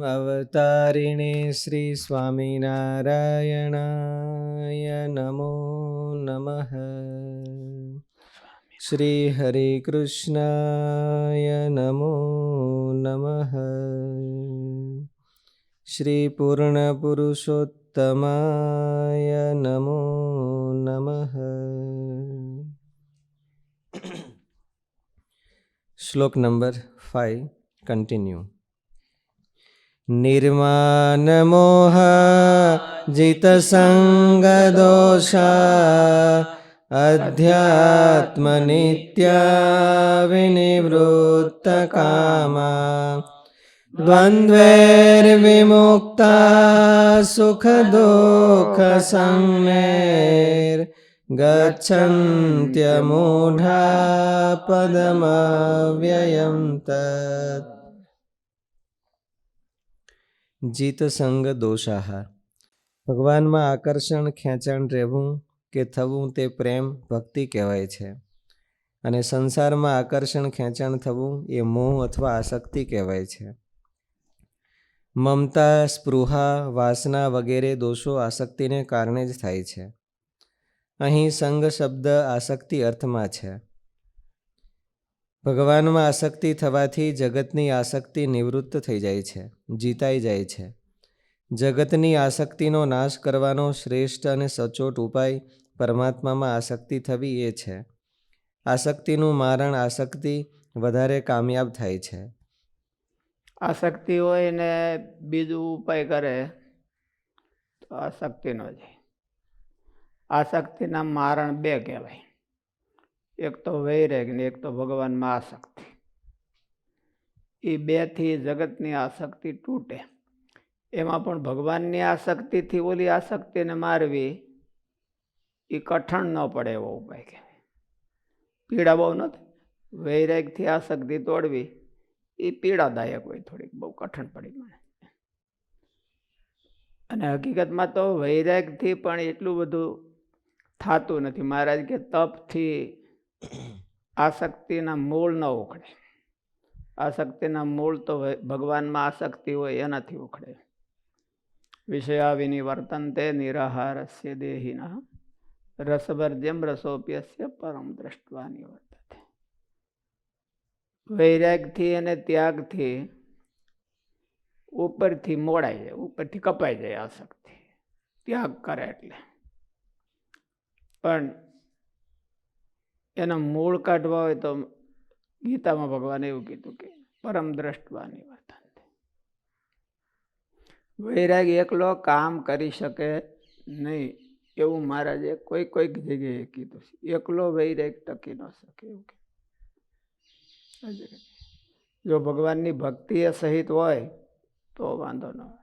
अवतारिणे श्री स्वामिनारायणाय नमो नमः। श्री हरे कृष्णाय नमो नमः। श्री पूर्ण पुरुषोत्तमाय नमो नमः। श्लोक नंबर 5 कंटिन्यू। निर्माण मोह जित संग दोषा अध्यात्म नित्या विनिवृत्त कामा द्वंद्वैर्विमुक्ता सुख दुःख संज्ञैर् गच्छन्त्यमूढा पदमव्ययं तत्। જીત સંગ દોષાહ, ભગવાનમાં આકર્ષણ ખેંચાણ રહેવું કે થવું તે પ્રેમ ભક્તિ કહેવાય છે, અને સંસારમાં આકર્ષણ ખેંચાણ થવું એ મોહ અથવા આસક્તિ કહેવાય છે. મમતા, સ્પૃહા, વાસના વગેરે દોષો આસક્તિને કારણે જ થાય છે. અહીં સંગ શબ્દ આસક્તિ અર્થમાં છે. ભગવાનમાં આસક્તિ થવાથી જગતની આસક્તિ નિવૃત્ત થઈ જાય છે, જીતાઈ જાય છે. જગતની આસક્તિનો નાશ કરવાનો શ્રેષ્ઠ અને સચોટ ઉપાય પરમાત્મામાં આસક્તિ થવી એ છે. આસક્તિનું મારણ આસક્તિ વધારે કામયાબ થાય છે. આસક્તિ હોય ને બીજું ઉપાય કરે તો આસક્તિ ન જાય. આસક્તિના મારણ બે કહેવાય, એક તો વૈરાગ ને એક તો ભગવાનમાં આસક્તિ. એ બેથી જગતની આસક્તિ તૂટે. એમાં પણ ભગવાનની આસક્તિથી ઓલી આસક્તિને મારવી એ કઠણ ન પડે એવો ઉપાય કહેવાય. પીડા બહુ ન થાય. વૈરાગથી આસક્તિ તોડવી એ પીડાદાયક હોય, થોડીક બહુ કઠણ પડી મને. અને હકીકતમાં તો વૈરાગથી પણ એટલું બધું થતું નથી. મહારાજ કે તપથી આસક્તિના મૂળ ન ઉખડે. આસક્તિના મૂળ તો ભગવાનમાં આસક્તિ હોય એનાથી ઉખડે. વિષયા વિનિવર્તન્તે નિરાહારસ્ય દેહિના રસવર્જ્યમ રસોપ્યસ્ય પરમ દ્રષ્ટવા નિવર્તતે. વૈરાગથી અને ત્યાગથી ઉપરથી મોડાઈ જાય, ઉપરથી કપાઈ જાય આસક્તિ, ત્યાગ કરે એટલે. પણ એના મૂળ કાઢવા હોય તો ગીતામાં ભગવાને એવું કીધું કે પરમ દ્રષ્ટવા નિવર્તન. વૈરાગ એકલો કામ કરી શકે નહીં એવું મહારાજે કોઈક જગ્યાએ કીધું છે. એકલો વૈરાગ ટકી ન શકે એવું કે. જો ભગવાનની ભક્તિ એ સહિત હોય તો વાંધો ન હોય.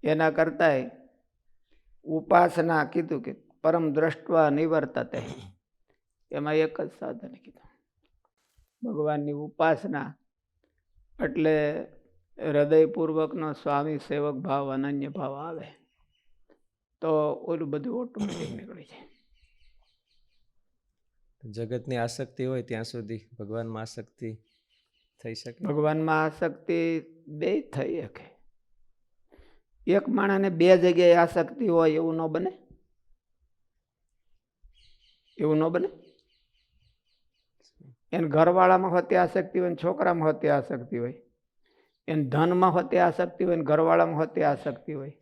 એના કરતાંય ઉપાસના કીધું કે પરમ દ્રષ્ટવા નિવર્તતે, એમાં એક જ સાધન કીધું, ભગવાનની ઉપાસના. એટલે હૃદયપૂર્વકનો સ્વામી સેવક ભાવ, અનન્ય ભાવ આવે તો ઓલું બધું ઓટોમેટિક નીકળી જાય. જગતની આસક્તિ હોય ત્યાં સુધી ભગવાનમાં આસક્તિ થઈ શકે. ભગવાનમાં આસક્તિ બે થઈ શકે. એક માણસને બે જગ્યાએ આસક્તિ હોય એવું ન બને. એવું ન બને. એને ઘરવાળામાં હોતી આસક્તિ હોય, છોકરામાં હોતી આસક્તિ હોય, એને ધનમાં હોતી આસક્તિ હોય, ઘરવાળામાં હોતી આસક્તિ હોય.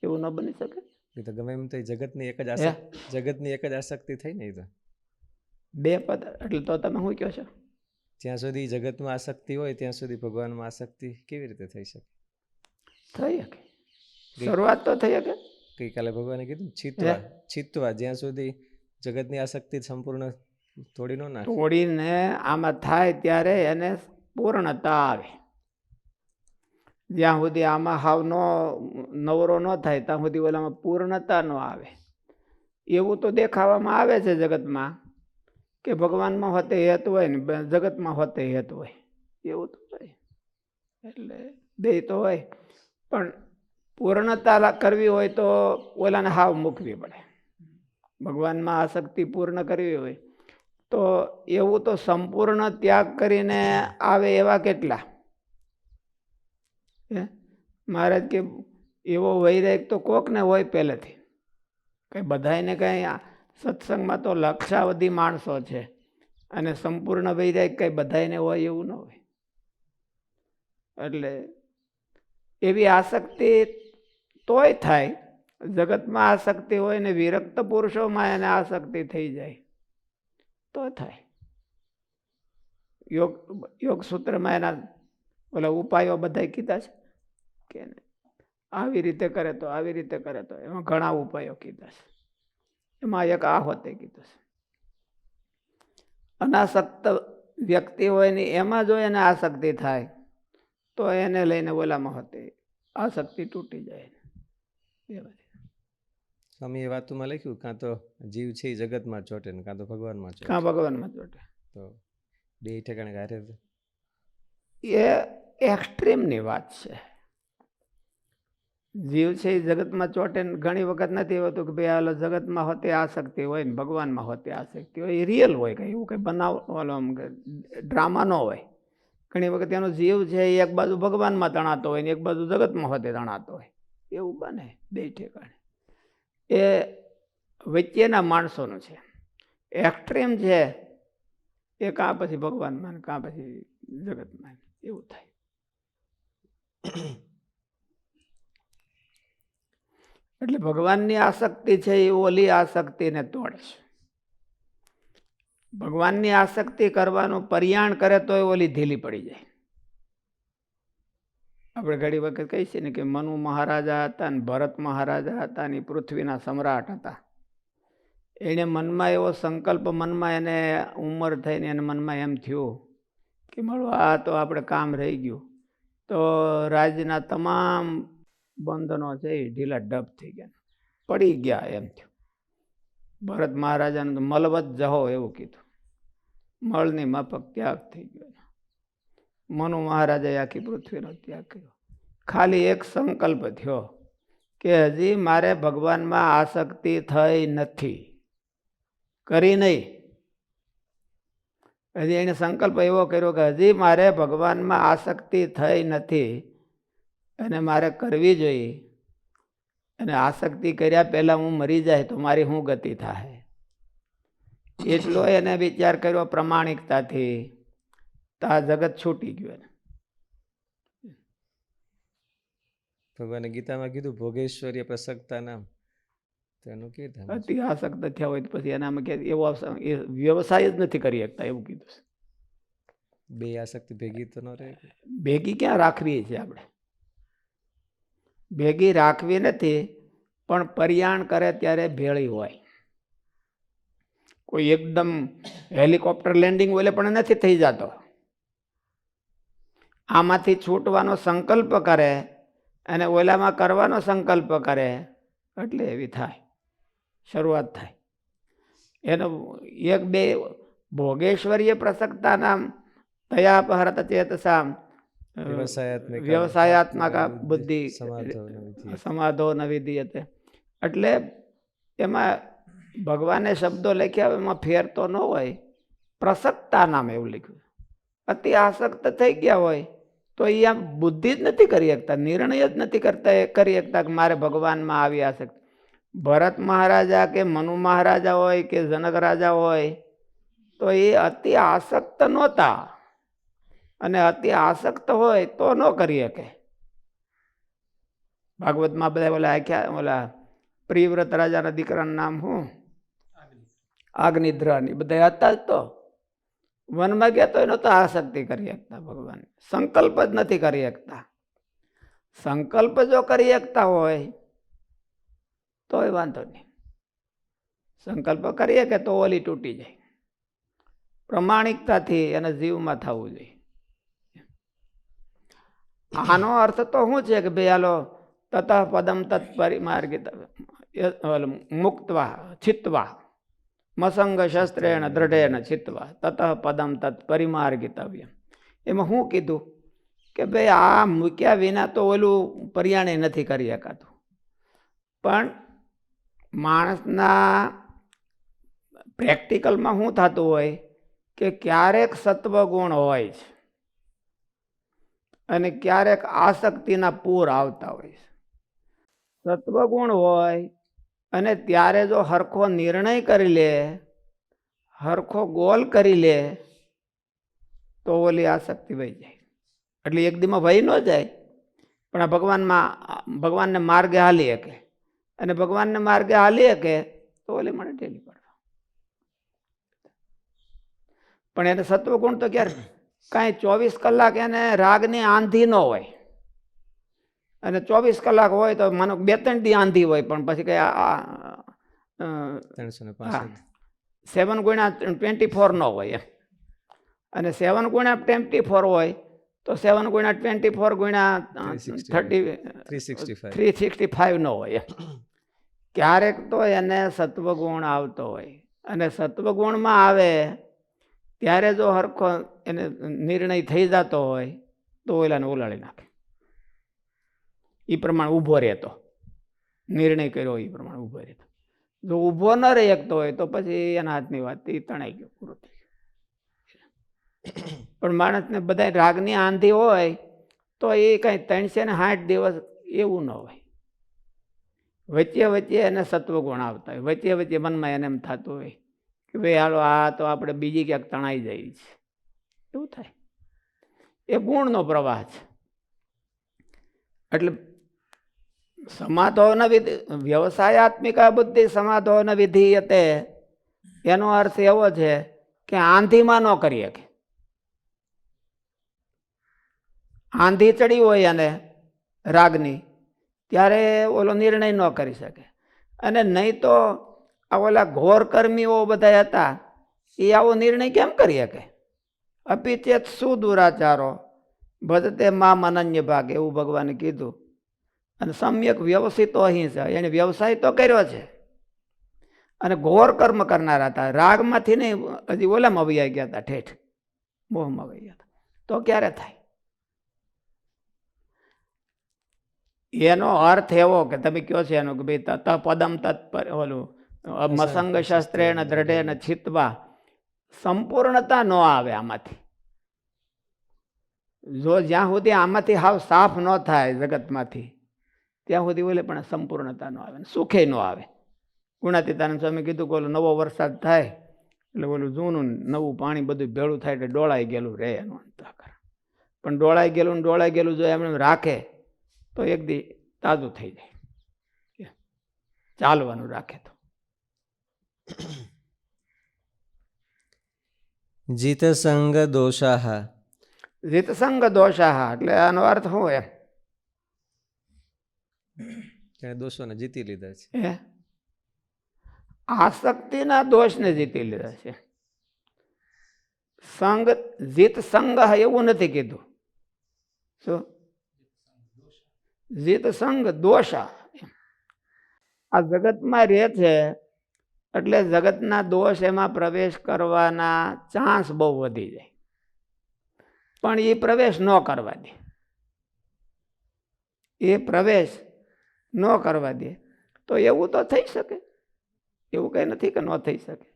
એવું ન બની શકે. તો ગમે એમ તો જગતની એક જ આસક્તિ થઈ ને. તો બે પદ એટલે તો તમે શું કહો છો? જ્યાં સુધી જગતમાં આસક્તિ હોય ત્યાં સુધી ભગવાનમાં આસક્તિ કેવી રીતે થઈ શકે? થઈ શકે, શરૂઆત તો થઈ શકે. ગઈકાલે ભગવાને કીધું છીતવા, જ્યાં સુધી જગતની આસક્તિ સંપૂર્ણ તોડી ન નાખે. તોડીને આમાં થાય ત્યારે એને પૂર્ણતા આવે. જ્યાં સુધી આમાં હાવ નવરો ન થાય ત્યાં સુધી ઓલામાં પૂર્ણતા ન આવે. એવું તો દેખાવામાં આવે છે જગતમાં કે ભગવાનમાં હોતે હેત હોય ને જગતમાં હોતે હેત હોય, એવું તો હોય. એટલે બે તો હોય, પણ પૂર્ણતા કરવી હોય તો ઓલાને હાવ મૂકવી પડે. ભગવાનમાં આસક્તિ પૂર્ણ કરવી હોય તો એવું તો સંપૂર્ણ ત્યાગ કરીને આવે એવા કેટલા. હે મહારાજ કે એવો વૈરાગ તો કોકને હોય પહેલેથી, કંઈ બધાને કંઈ સત્સંગમાં તો લક્ષાવધિ માણસો છે અને સંપૂર્ણ વૈરાગ કંઈ બધાને હોય એવું ન હોય. એટલે એવી આસક્તિ તોય થાય, જગતમાં આસક્તિ હોય ને વિરક્ત પુરુષોમાં એને આસક્તિ થઈ જાય તો થાય. યોગ સૂત્રમાં એના ઓલા ઉપાયો બધા કીધા છે કે આવી રીતે કરે તો, આવી રીતે કરે તો, એમાં ઘણા ઉપાયો કીધા છે. એમાં એક આ હોતે કીધું છે. અનાસક્ત વ્યક્તિ હોય ને એમાં જો એને આસક્તિ થાય તો એને લઈને ઓલામાં હોતે આસક્તિ તૂટી જાય. સ્વામી એ વાતમાં લખ્યું કાં તો જીવ છે એ જગતમાં ચોટે ને કાં તો ભગવાનમાં ચોટે. કાં ભગવાનમાં ચોટે. તો બે ઠેકાણે ગારે એ એક્સ્ટ્રીમની વાત છે. જીવ છે એ જગતમાં ચોટે ને ઘણી વખત નથી હોતું કે ભાઈ હાલો જગતમાં હોતે આસક્તિ હોય ને ભગવાનમાં હોતે આસક્તિ હોય. એ રિયલ હોય, કંઈ એવું કંઈ બનાવવાનો ડ્રામા ન હોય. ઘણી વખત એનો જીવ છે એ એક બાજુ ભગવાનમાં તણાતો હોય ને એક બાજુ જગતમાં હોતે તણાતો હોય, એવું બને બે ઠેકાણે. એ વચ્ચેના માણસોનું છે. એક્સ્ટ્રીમ છે એ કાં પછી ભગવાનમાં કાં પછી જગતમાં, એવું થાય. એટલે ભગવાનની આસક્તિ છે એ ઓલી આસક્તિને તોડે છે. ભગવાનની આસક્તિ કરવાનું પર્યાણ કરે તો એ ઓલી ઢીલી પડી જાય. આપણે ઘણી વખત કહીએ છીએ ને કે મનુ મહારાજા હતા ને ભરત મહારાજા હતા ને પૃથ્વીના સમ્રાટ હતા. એને મનમાં એવો સંકલ્પ, મનમાં એને ઉંમર થઈને એને મનમાં એમ થયું કે મારું આ તો આપણે કામ રહી ગયું, તો રાજ્યના તમામ બંધનો છે એ ઢીલા ઢબ થઈ ગયા, પડી ગયા એમ થયું. ભરત મહારાજાને મલવત જહો એવું કીધું, મળની માફક ત્યાગ થઈ ગયો. મનુ મહારાજાએ આખી પૃથ્વીનો ત્યાગ કર્યો. ખાલી એક સંકલ્પ થયો કે હજી મારે ભગવાનમાં આસક્તિ થઈ નથી, કરી નહીં. હજી એને સંકલ્પ એવો કર્યો કે હજી મારે ભગવાનમાં આસક્તિ થઈ નથી અને મારે કરવી જોઈએ. અને આસક્તિ કર્યા પહેલાં હું મરી જાય તો મારી શું ગતિ થાય, એટલો એને વિચાર કર્યો પ્રમાણિકતાથી. તો આ જગત છૂટી ગયું. ભગવાને ગીતામાં કીધું ભોગેશ્વર્ય પ્રસક્તા નામ, તો એનું કે અતિ આસક્ત થયા હોય તો પછી એનામાં કે એવો વ્યવસાય જ નથી કરી શકતા એવું કીધું છે. બે આસક્તિ ભેગી તો ન રહે. ભેગી ક્યાં રાખવી છે આપણે? ભેગી રાખવી નથી, પણ પર્યાણ કરે ત્યારે ભેળી હોય. કોઈ એકદમ હેલિકોપ્ટર લેન્ડિંગ ઓલે પણ નથી થઈ જતો. આમાંથી છૂટવાનો સંકલ્પ કરે અને ઓલામાં કરવાનો સંકલ્પ કરે એટલે એવી થાય, શરૂઆત થાય. એનો એક બે ભોગેશ્વર્ય પ્રસક્તા નામ તયાપહરત ચેતસામ વ્યવસાયાત્મક બુદ્ધિ સમાધો ન વિધીયતે. એટલે એમાં ભગવાને શબ્દો લખ્યા, એમાં ફેર તો ન હોય. પ્રસક્તા નામ એવું લખ્યું. અતિ આસક્ત થઈ ગયા હોય તો એ આમ બુદ્ધિ જ નથી કરી શકતા, નિર્ણય જ નથી કરી શકતા કે મારે ભગવાનમાં આવી આસક્તિ. ભરત મહારાજા કે મનુ મહારાજા હોય કે જનક રાજા હોય તો એ અતિ આસક્ત નહોતા, અને અતિ આસક્ત હોય તો ન કરી શકે. ભાગવતમાં બધા ઓલા આખ્યા, ઓલા પ્રિવ્રત રાજાના દીકરાનું નામ શું? અગ્નિદ્રની. બધા હતા જ તો વનમાં ગયા તો એનો તો આસક્તિ કરી શકતા ભગવાન. સંકલ્પ જ નથી કરી શકતા. સંકલ્પ જો કરી શકતા હોય તો એ વાંધો નહીં. સંકલ્પ કરીએ કે તો ઓલી તૂટી જાય. પ્રમાણિકતાથી એને જીવમાં થવું જોઈએ. આનો અર્થ તો શું છે કે ભાઈ હાલો તત પદમ તત્ પરિમાર્ગિત મુક્તવા છિત્વા મસંગ શસ્ત્રેણ દ્રઢેન છિત્વા તત પદમ તત્ પરિમાર્ગિતવ્ય. એમાં શું કીધું કે ભાઈ આ મૂક્યા વિના તો ઓલું પર્યાણે નથી કરી શકાતું. પણ માણસના પ્રેક્ટિકલમાં શું થતું હોય કે ક્યારેક સત્વગુણ હોય છે અને ક્યારેક આસક્તિના પૂર આવતા હોય છે. સત્વગુણ હોય અને ત્યારે જો હરખો નિર્ણય કરી લે, હરખો ગોલ કરી લે, તો ઓલી આસક્તિ વહી જાય. એટલે એક દીમાં વહી ન જાય, પણ આ ભગવાનને માર્ગે હાલી શકે. અને ભગવાનને માર્ગે હાલી શકે તો ઓલી મને ઢેલી પડવા. પણ એને સત્વગુણ તો ક્યારે કાંઈ 24 કલાક એને રાગની આંધી ન હોય. અને 24 કલાક હોય તો માનો 2-3 દી આંધી હોય, પણ પછી કઈ 7x24 ન હોય એમ. અને 7x24 હોય તો 7x24 × 30 365 ન હોય એમ. ક્યારેક તો એને સત્વગુણ આવતો હોય, અને સત્વગુણમાં આવે ત્યારે જો હરખો એને નિર્ણય થઈ જતો હોય તો ઓલાને ઉલાળી નાખે. એ પ્રમાણે ઊભો રહેતો, નિર્ણય કર્યો એ પ્રમાણે ઊભો રહેતો. જો ઊભો ન રહી શકતો હોય તો પછી એના હાથની વાત એ તણાઈ ગયો, પૂરો થઈ ગયો. પણ માણસને બધા રાગની આંધી હોય તો એ કઈ 360 દિવસ એવું ન હોય. વચ્ચે વચ્ચે એને સત્વગુણ આવતા હોય, વચ્ચે વચ્ચે મનમાં એને એમ થતું હોય કે ભાઈ હાલો આ તો આપણે બીજી ક્યાંક તણાઈ જાય છે, એવું થાય. એ ગુણનો પ્રવાહ છે. એટલે સમાધોન વિધિ વ્યવસાયાત્મિકા બુદ્ધિ સમાધોન વિધીયતે, એનો અર્થ એવો છે કે આંધીમાં ન કરી શકે. આંધી ચડી હોય અને રાગની, ત્યારે ઓલો નિર્ણય ન કરી શકે. અને નહીં તો આ ઓલા ઘોર કર્મીઓ બધા હતા એ આવો નિર્ણય કેમ કરી શકે? અપિચેત શું દુરાચારો ભજતે મા અનન્ય ભાગ, એવું ભગવાને કીધું. અને સમ્યક વ્યવસ્થિત અહિંસા, એને વ્યવસાય તો કર્યો છે. અને ઘોર કર્મ કરનારા હતા, રાગમાંથી નહીં, હજી ઓલામાં વૈયા ગયા હતા, ઠેઠ મોહમાં વૈયા હતા. તો ક્યારે થાય? એનો અર્થ એવો કે તમે કયો છે એનો કે ભાઈ તત પદમ તત્પર ઓલું મસંગ શસ્ત્રેણ દ્રઢેન છિત્વા, સંપૂર્ણતા ન આવે આમાંથી. જો જ્યાં સુધી આમાંથી હાવ સાફ ન થાય જગતમાંથી, ત્યાં સુધી ઓલે પણ સંપૂર્ણતા ન આવે, સુખે ન આવે. ગુણાતીતાનંદ સ્વામી કીધું કે ઓલો નવો વરસાદ થાય એટલે ઓલું જૂનું નવું પાણી બધું ભેળું થાય એટલે ડોળાઈ ગયેલું રહે એનું અંતઃકરણ. પણ ડોળાઈ ગયેલું જો એમને રાખે તો એક દી તાજું થઈ જાય, ચાલવાનું રાખે તો. જીતસંગ દોષાહ. જીતસંગ દોષાહ એટલે આનો અર્થ શું એમ? દોષોને જીતી લીધા છે. આસક્તિના દોષને જીતી લીધા છે. સંગ જીત સંગ એવું નથી કીધું. શું? જીત સંગ દોષા. આ જગતમાં રહે છે એટલે જગતના દોષ એમાં પ્રવેશ કરવાના ચાન્સ બહુ વધી જાય, પણ એ પ્રવેશ ન કરવા દે. એ પ્રવેશ ન કરવા દે તો એવું તો થઈ શકે, એવું કઈ નથી કે ન થઈ શકે.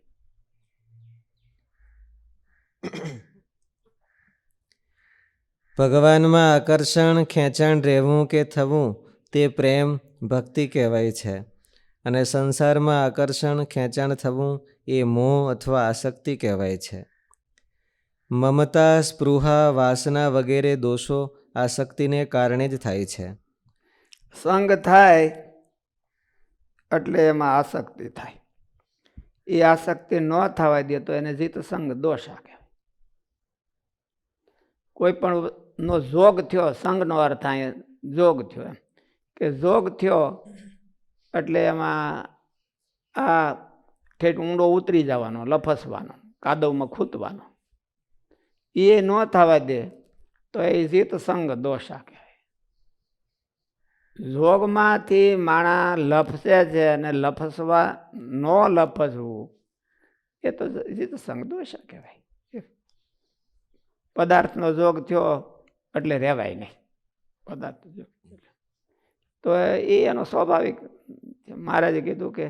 ભગવાનમાં આકર્ષણ ખેંચાણ રહેવું કે થવું તે પ્રેમ ભક્તિ કહેવાય છે, અને સંસારમાં આકર્ષણ ખેંચાણ થવું એ મોહ અથવા આસક્તિ કહેવાય છે. મમતા, સ્પૃહા, વાસના વગેરે દોષો આસક્તિને કારણે જ થાય છે. સંગ થાય એટલે એમાં આસક્તિ થાય. એ આસક્તિ ન થવા દે તો એને જીત સંગ દોષા કહેવાય. કોઈ પણ નો જોગ થયો, સંગનો અર્થ અહીંયા જોગ થયો, એમ કે જોગ થયો એટલે એમાં આ ઠેઠ ઊંડો ઉતરી જવાનો, લફસવાનો, કાદવમાં ખૂતવાનો, એ ન થવા દે તો એ જીત સંગ દોષા કહેવાય. જોગમાંથી માણા લફસે છે અને લફસવા ન લફસવું એ તો જીત સંગ દોષા કહેવાય. પદાર્થનો જોગ થયો એટલે રહેવાય નહીં, પદાર્થ જોગ તો એ એનો સ્વાભાવિક. મહારાજે કીધું કે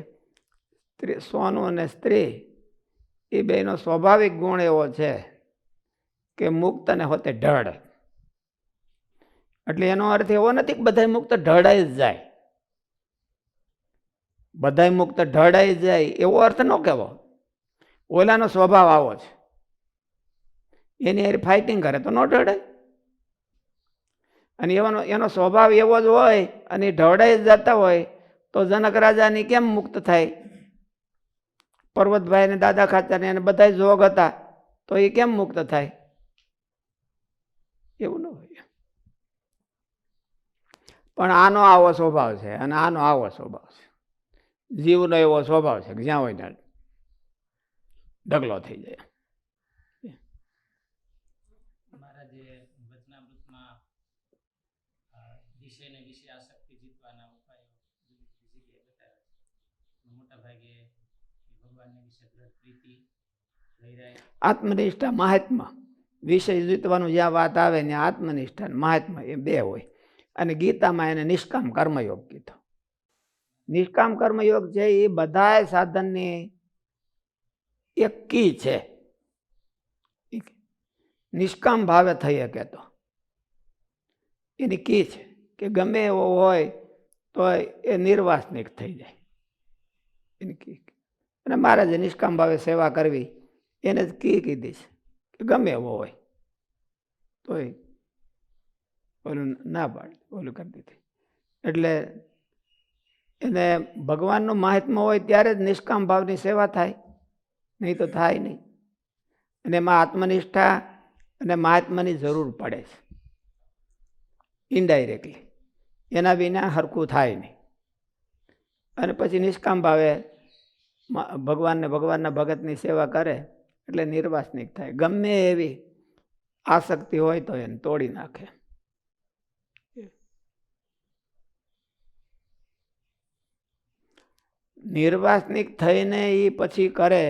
સોનું અને સ્ત્રી એ બેનો સ્વાભાવિક ગુણ એવો છે કે મુક્ત અને હોતે ઢળ. એટલે એનો અર્થ એવો નથી કે બધાય મુક્ત ઢળાઈ જ જાય, બધાય મુક્ત ઢળાઈ જાય એવો અર્થ ન કહેવો. ઓલાનો સ્વભાવ આવો છે, એની હારે ફાઇટિંગ કરે તો ન ઢળાય. અને એનો સ્વભાવ એવો જ હોય અને ઢળાઈ જતા હોય તો જનક રાજાની કેમ મુક્ત થાય? પર્વતભાઈ ને દાદા ખાચર એને બધા જોગ હતા તો એ કેમ મુક્ત થાય? એવું ન હોય. પણ આનો આવો સ્વભાવ છે અને આનો આવો સ્વભાવ છે. જીવનો એવો સ્વભાવ છે કે જ્યાં હોય ત્યાં ઢગલો થઈ જાય. આત્મનિષ્ઠા મહાત્મા, વિષય જીતવાનું જ્યાં વાત આવે ને આત્મનિષ્ઠા મહાત્મા એ બે હોય. અને ગીતામાં એને નિષ્કામ કર્મયોગ કીધો. નિષ્કામ કર્મયોગ છે એ બધા સાધનની એક કી છે. નિષ્કામ ભાવે થઈ શકે તો એની કી છે કે ગમે એવો હોય તો એ નિર્વાસનિક થઈ જાય એની કી. અને મહારાજે નિષ્કામ ભાવે સેવા કરવી એને જ કી કીધી છે કે ગમે એવો હોય તો ઓલું ના પાડે, ઓલું કરી દીધી. એટલે એને ભગવાનનું મહાત્મ્ય હોય ત્યારે જ નિષ્કામ ભાવની સેવા થાય, નહીં તો થાય નહીં. અને એમાં આત્મનિષ્ઠા અને મહાત્માની જરૂર પડે છે ઇનડાયરેક્ટલી, એના વિના હરખું થાય નહીં. અને પછી નિષ્કામ ભાવે ભગવાનના ભગતની સેવા કરે એટલે નિર્વાસનિક થાય. ગમે એવી આસક્તિ હોય તો એને તોડી નાખે. નિર્વાસનિક થઈને એ પછી કરે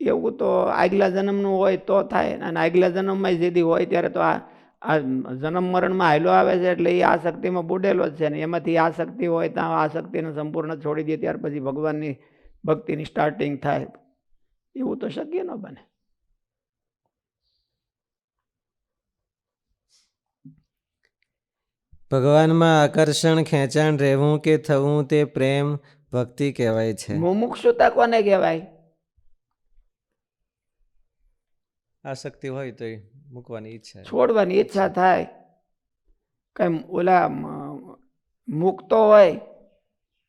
એવું તો આગલા જન્મનું હોય તો થાય. અને આગલા જન્મમાં જેથી હોય ત્યારે તો આ જન્મ મરણમાં હાયલો આવે છે એટલે એ આસક્તિમાં બુડેલો જ છે ને. એમાંથી આસક્તિ હોય તો આસક્તિને સંપૂર્ણ છોડી દે ત્યાર પછી ભગવાનની ભક્તિની સ્ટાર્ટિંગ થાય એવું તો શક્ય ન બને. ભગવાનમાં આકર્ષણ ખેંચાણ રહેવું કે થવું તે પ્રેમ ભક્તિ કહેવાય છે. મુમુક્ષુતા કોને કહેવાય? આસક્તિ હોય તો મૂકવાની ઈચ્છા, છોડવાની ઈચ્છા થાય. કઈ ઓલા મુક્તો હોય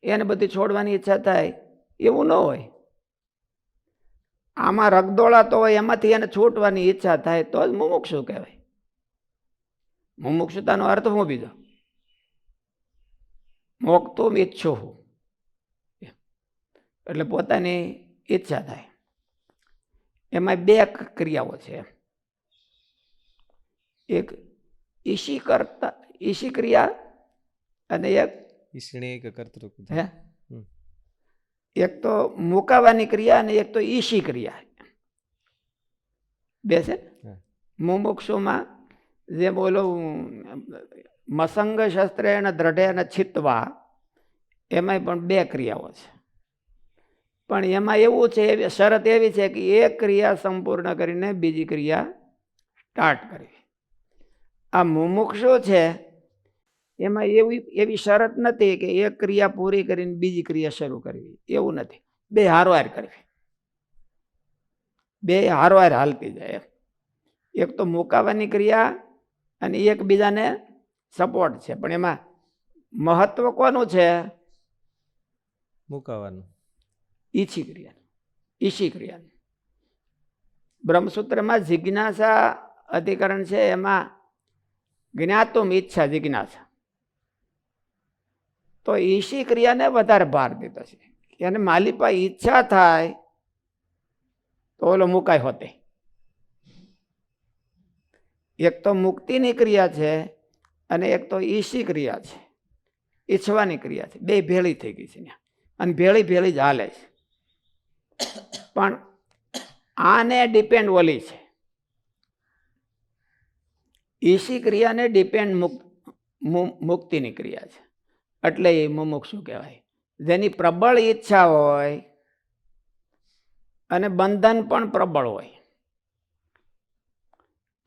એને બધી છોડવાની ઈચ્છા થાય એવું ન હોય. આમાં રગદોળાતો હોય એમાંથી એને છૂટવાની ઈચ્છા થાય તો જ મુમુક્ષુ કહેવાય. મુમુક્ષુતાનો અર્થ શું બીજો? મોક્ષતું ઈચ્છું, એટલે પોતાની ઈચ્છા થાય. એમાં બે ક્રિયાઓ છે. એક ઈશી ક્રિયા અને એક કર્તૃ. એક તો મુકાવાની ક્રિયા અને એક તો ઈશી ક્રિયા. બે છે. મુમુક્ષુમાં જે બોલો મસંગ શસ્ત્રેણ દ્રઢેન છિત્વા, એમાંય પણ બે ક્રિયાઓ છે. પણ એમાં એવું છે, શરત એવી છે કે એક ક્રિયા સંપૂર્ણ કરીને બીજી ક્રિયા સ્ટાર્ટ કરવી. આ મુમુક્ષુ છે એમાં એવી શરત નથી કે એક ક્રિયા પૂરી કરીને બીજી ક્રિયા શરૂ કરવી, એવું નથી. બે હારવાર કરવી, બે હારવાર હાલતી જાય. એક તો મુકાવાની ક્રિયા અને એકબીજાને સપોર્ટ છે. પણ એમાં મહત્વ કોનું છે? મુકાવાનું, ઈશી ક્રિયા. બ્રહ્મસૂત્રમાં જિજ્ઞાસા અધિકરણ છે, એમાં જ્ઞાતુમ ઈચ્છા જિજ્ઞાસા, તો ઈશી ક્રિયાને વધારે ભાર દીધો છે. એને માલિપા ઈચ્છા થાય તો ઓલો મુકાય હોતે. એક તો મુક્તિની ક્રિયા છે અને એક તો ઈશી ક્રિયા છે, ઈચ્છવાની ક્રિયા છે. બે ભેળી થઈ ગઈ છે અને ભેળી ભેળી જ હાલે છે. પણ આને ડિપેન્ડ ઓલી છે, ઈશી ક્રિયાને ડિપેન્ડ મુક્તિની ક્રિયા છે. એટલે એ મુમુક્ષુ કહેવાય. જેની પ્રબળ ઈચ્છા હોય અને બંધન પણ પ્રબળ હોય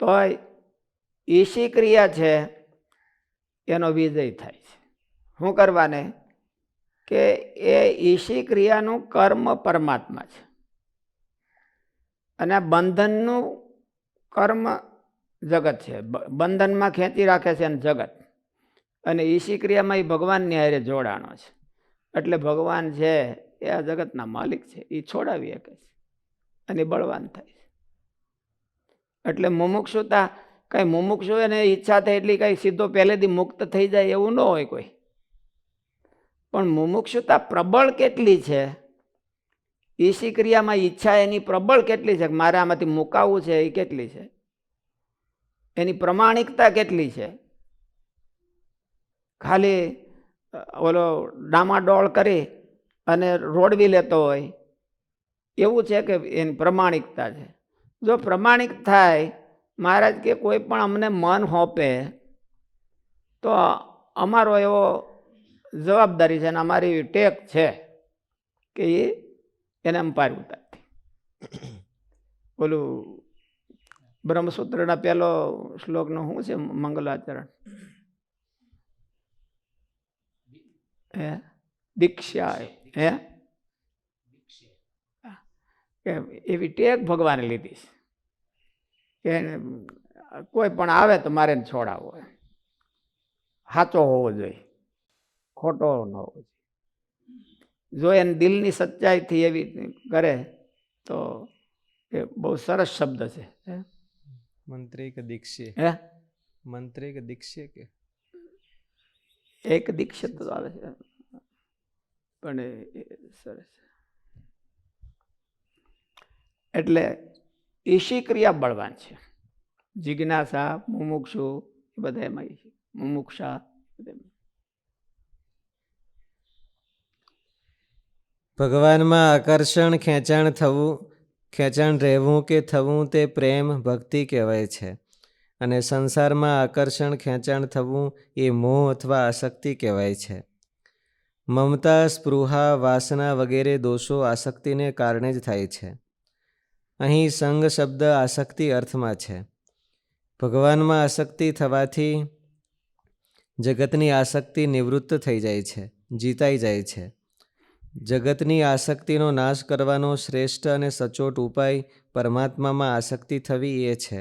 તો ઈશી ક્રિયા છે એનો વિજય થાય છે. શું કરવાને કે એ ઈશી ક્રિયાનું કર્મ પરમાત્મા છે અને આ બંધનનું કર્મ જગત છે. બંધનમાં ખેંચી રાખે છે અને જગત, અને ઈશી ક્રિયામાં એ ભગવાનની હારે જોડાણો છે. એટલે ભગવાન છે એ આ જગતના માલિક છે, એ છોડાવી શકે છે અને બળવાન થાય છે. એટલે મુમુક્ષુતા કઈ મુમુક્ષુ એને ઈચ્છા થાય એટલી કઈ સીધો પહેલેથી મુક્ત થઈ જાય એવું ન હોય કોઈ. પણ મુમુક્ષુતા પ્રબળ કેટલી છે, ઈશી ક્રિયામાં ઈચ્છા એની પ્રબળ કેટલી છે, મારે આમાંથી મુકાવવું છે એ કેટલી છે, એની પ્રમાણિકતા કેટલી છે. ખાલી ઓલો ડામાડોળ કરી અને રોડવી લેતો હોય એવું છે કે એની પ્રમાણિકતા છે. જો પ્રમાણિક થાય, મહારાજ કે કોઈ પણ અમને મન હોપે તો અમારો એવો જવાબદારી છે અને અમારી ટેક છે કે એને એમ પાર ઉતારતી. ઓલું બ્રહ્મસૂત્રના પહેલો શ્લોકનો શું છે મંગલાચરણ? હે દીક્ષા હે કે એવી ટેક ભગવાને લીધી છે કે કોઈ પણ આવે તો મારે એને છોડાવવો, સાચો હોવો જોઈએ, ખોટો ન હોવો જોઈએ. જો એને દિલની સચ્ચાઈથી એવી કરે તો એ બહુ સરસ શબ્દ છે. મંત્રી કે દીક્ષે? હે મંત્રી કે દીક્ષે કે એક દીક્ષિત તો આવે છે પણ એ સરસ. એટલે ઈશી ક્રિયા બળવાન છે. જિજ્ઞાસા, મુમુક્ષુ એ બધા એમાં મુમુક્ષા ભગવાનમાં આકર્ષણ ખેંચાણ રહેવું કે થવું તે પ્રેમ ભક્તિ કહેવાય છે, અને સંસારમાં આકર્ષણ ખેંચાણ થવું એ મોહ અથવા આસક્તિ કહેવાય છે. મમતા, સ્પૃહા, વાસના વગેરે દોષો આસક્તિને કારણે જ થાય છે. અહીં સંગ શબ્દ આસક્તિ અર્થમાં છે. ભગવાનમાં આસક્તિ થવાથી જગતની આસક્તિ નિવૃત્ત થઈ જાય છે, જીતાઈ જાય છે. જગતની આસક્તિનો નાશ કરવાનો શ્રેષ્ઠ અને સચોટ ઉપાય પરમાત્મામાં આસક્તિ થવી એ છે.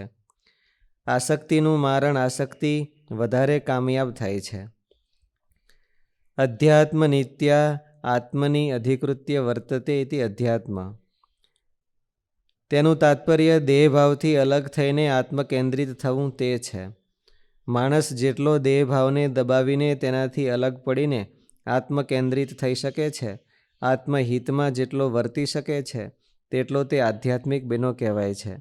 આસક્તિનું મારણ આસક્તિ વધારે કામયાબ થાય છે. અધ્યાત્મ નિત્યા આત્મની અધિકૃત્ય વર્તતે ઇતિ અધ્યાત્મ. તેનું તાત્પર્ય દેહભાવથી અલગ થઈને આત્મકેન્દ્રિત થવું તે છે. માણસ જેટલો દેહભાવને દબાવીને તેનાથી અલગ પડીને આત્મકેન્દ્રિત થઈ શકે છે, આત્મહિતમાં જેટલો વર્તી શકે છે, તેટલો તે આધ્યાત્મિક બન્યો કહેવાય છે.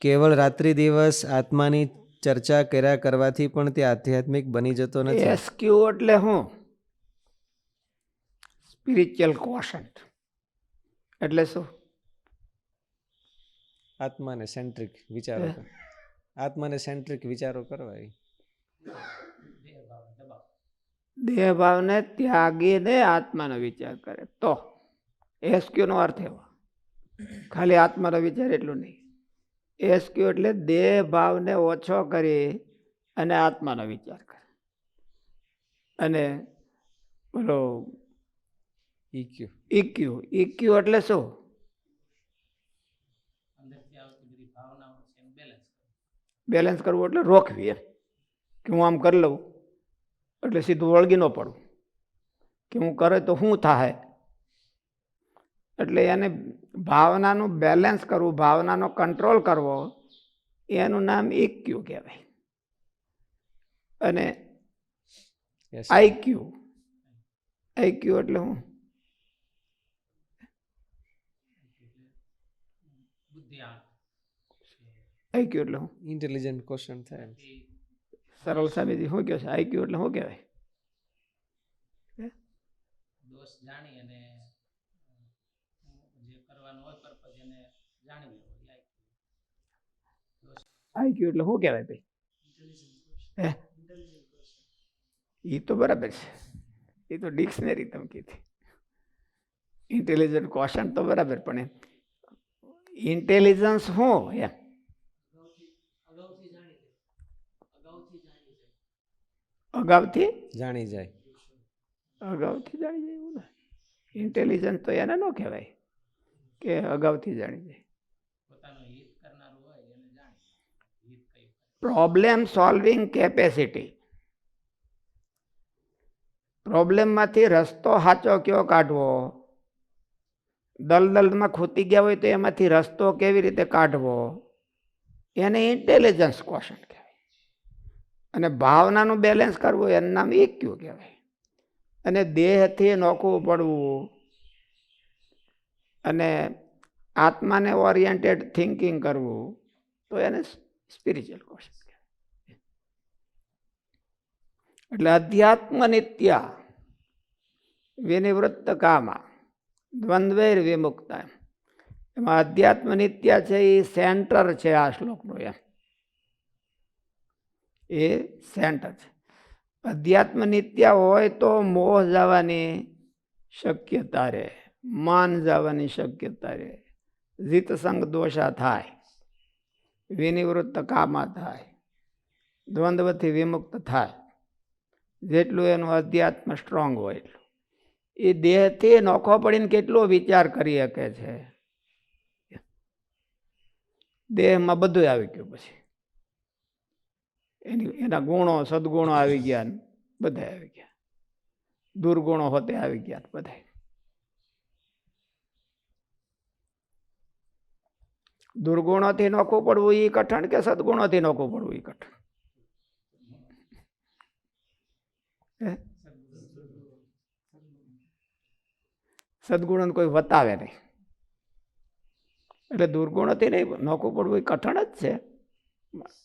કેવળ રાત્રિ દિવસ આત્માની ચર્ચા કર્યા કરવાથી પણ તે આધ્યાત્મિક બની જતો નથી. એસક્યુ એટલે શું? સ્પિરિચ્યુઅલ ક્વોશન્ટ એટલે શું? આત્માને સેન્ટ્રિક વિચારો, આત્માને સેન્ટ્રિક વિચારો કરવા. દેહ ભાવને ત્યાગીને આત્માનો વિચાર કરે તો એસક્યુ નો અર્થ એવો. ખાલી આત્માનો વિચાર એટલું નહીં. એસક્યુ એટલે દેહ ભાવને ઓછો કરી અને આત્માનો વિચાર કરે. અને બોલો ઈક્યુ એટલે શું? બેલેન્સ કરવું એટલે રોકવી, એમ કે હું આમ કરી લઉં એટલે સીધું વળગી ન પડવું, કે હું કરે તો શું થાય. એટલે એને ભાવનાનું બેલેન્સ કરવું, ભાવનાનો કંટ્રોલ કરવો, એનું નામ ઇક્યુ કહેવાય. અને આઈક્યુ એટલે હું? આઈક્યુ એટલે હું? ઇન્ટેલિજન્ટ ક્વેશ્ચન થાય. સરળ સ્વામીજી શું કહે છે? આઈક્યુ એટલે શું કહેવાય? દોષ જાણી અને જે કરવાનો હોય પર્પઝ એને જાણવી હોય. આઈક્યુ એટલે શું કહેવાય ભાઈ? એ તો બરાબર છે, એ તો ડિક્શનરી તમે કીધી. ઇન્ટેલિજન્ટ ક્વેશ્ચન તો બરાબર, પણ ઇન્ટેલિજન્સ શું એમ? અગાઉથી જાણી જાય. અગાઉથી જાણી જાય એવું ને. ઇન્ટેલિજન્સ તો એને ન કહેવાય કે અગાઉથી જાણી જાય. પોતાનું હિત કરનારું હોય એને જાણી હિત કઈ પ્રોબ્લેમ સોલ્વિંગ કેપેસિટી. પ્રોબ્લેમમાંથી રસ્તો સાચો કયો કાઢવો, દલદલમાં ખૂતી ગયા હોય તો એમાંથી રસ્તો કેવી રીતે કાઢવો, એને ઇન્ટેલિજન્સ ક્વેશ્ચન કહેવાય. અને ભાવનાનું બેલેન્સ કરવું એનું નામ EQ કહેવાય. અને દેહથી નોખું પડવું અને આત્માને ઓરિએન્ટેડ થિંકિંગ કરવું તો એને સ્પિરિચ્યુઅલ ક્વેશ્ચન કહેવાય. એટલે અધ્યાત્મ નિત્યા વિનિવૃત્ત કામા દ્વંદ્વૈર વિમુક્તા. એમાં અધ્યાત્મ નિત્યા છે એ સેન્ટર છે આ શ્લોકનું. એમ એ સેન્ટર છે. અધ્યાત્મ નિત્યા હોય તો મોહ જવાની શક્યતા રહે, માન જવાની શક્યતા રહે, જીતસંગ દોષા થાય, વિનિવૃત્ત કામા થાય, દ્વંદ્વથી વિમુક્ત થાય. જેટલું એનું અધ્યાત્મ સ્ટ્રોંગ હોય એટલું એ દેહથી નોખો પડીને કેટલો વિચાર કરી શકે છે. દેહમાં બધું આવી ગયું, પછી એના ગુણો સદગુણો આવી ગયા, બધા આવી ગયા, દુર્ગુણો હોતે આવી ગયા બધા. દુર્ગુણોથી નોખું પડવું એ કઠણ કે સદગુણોથી નોખું પડવું એ કઠણ? સદગુણો કોઈ વતાવે નહીં, એટલે દુર્ગુણોથી નહીં નોખું પડવું એ કઠણ જ છે.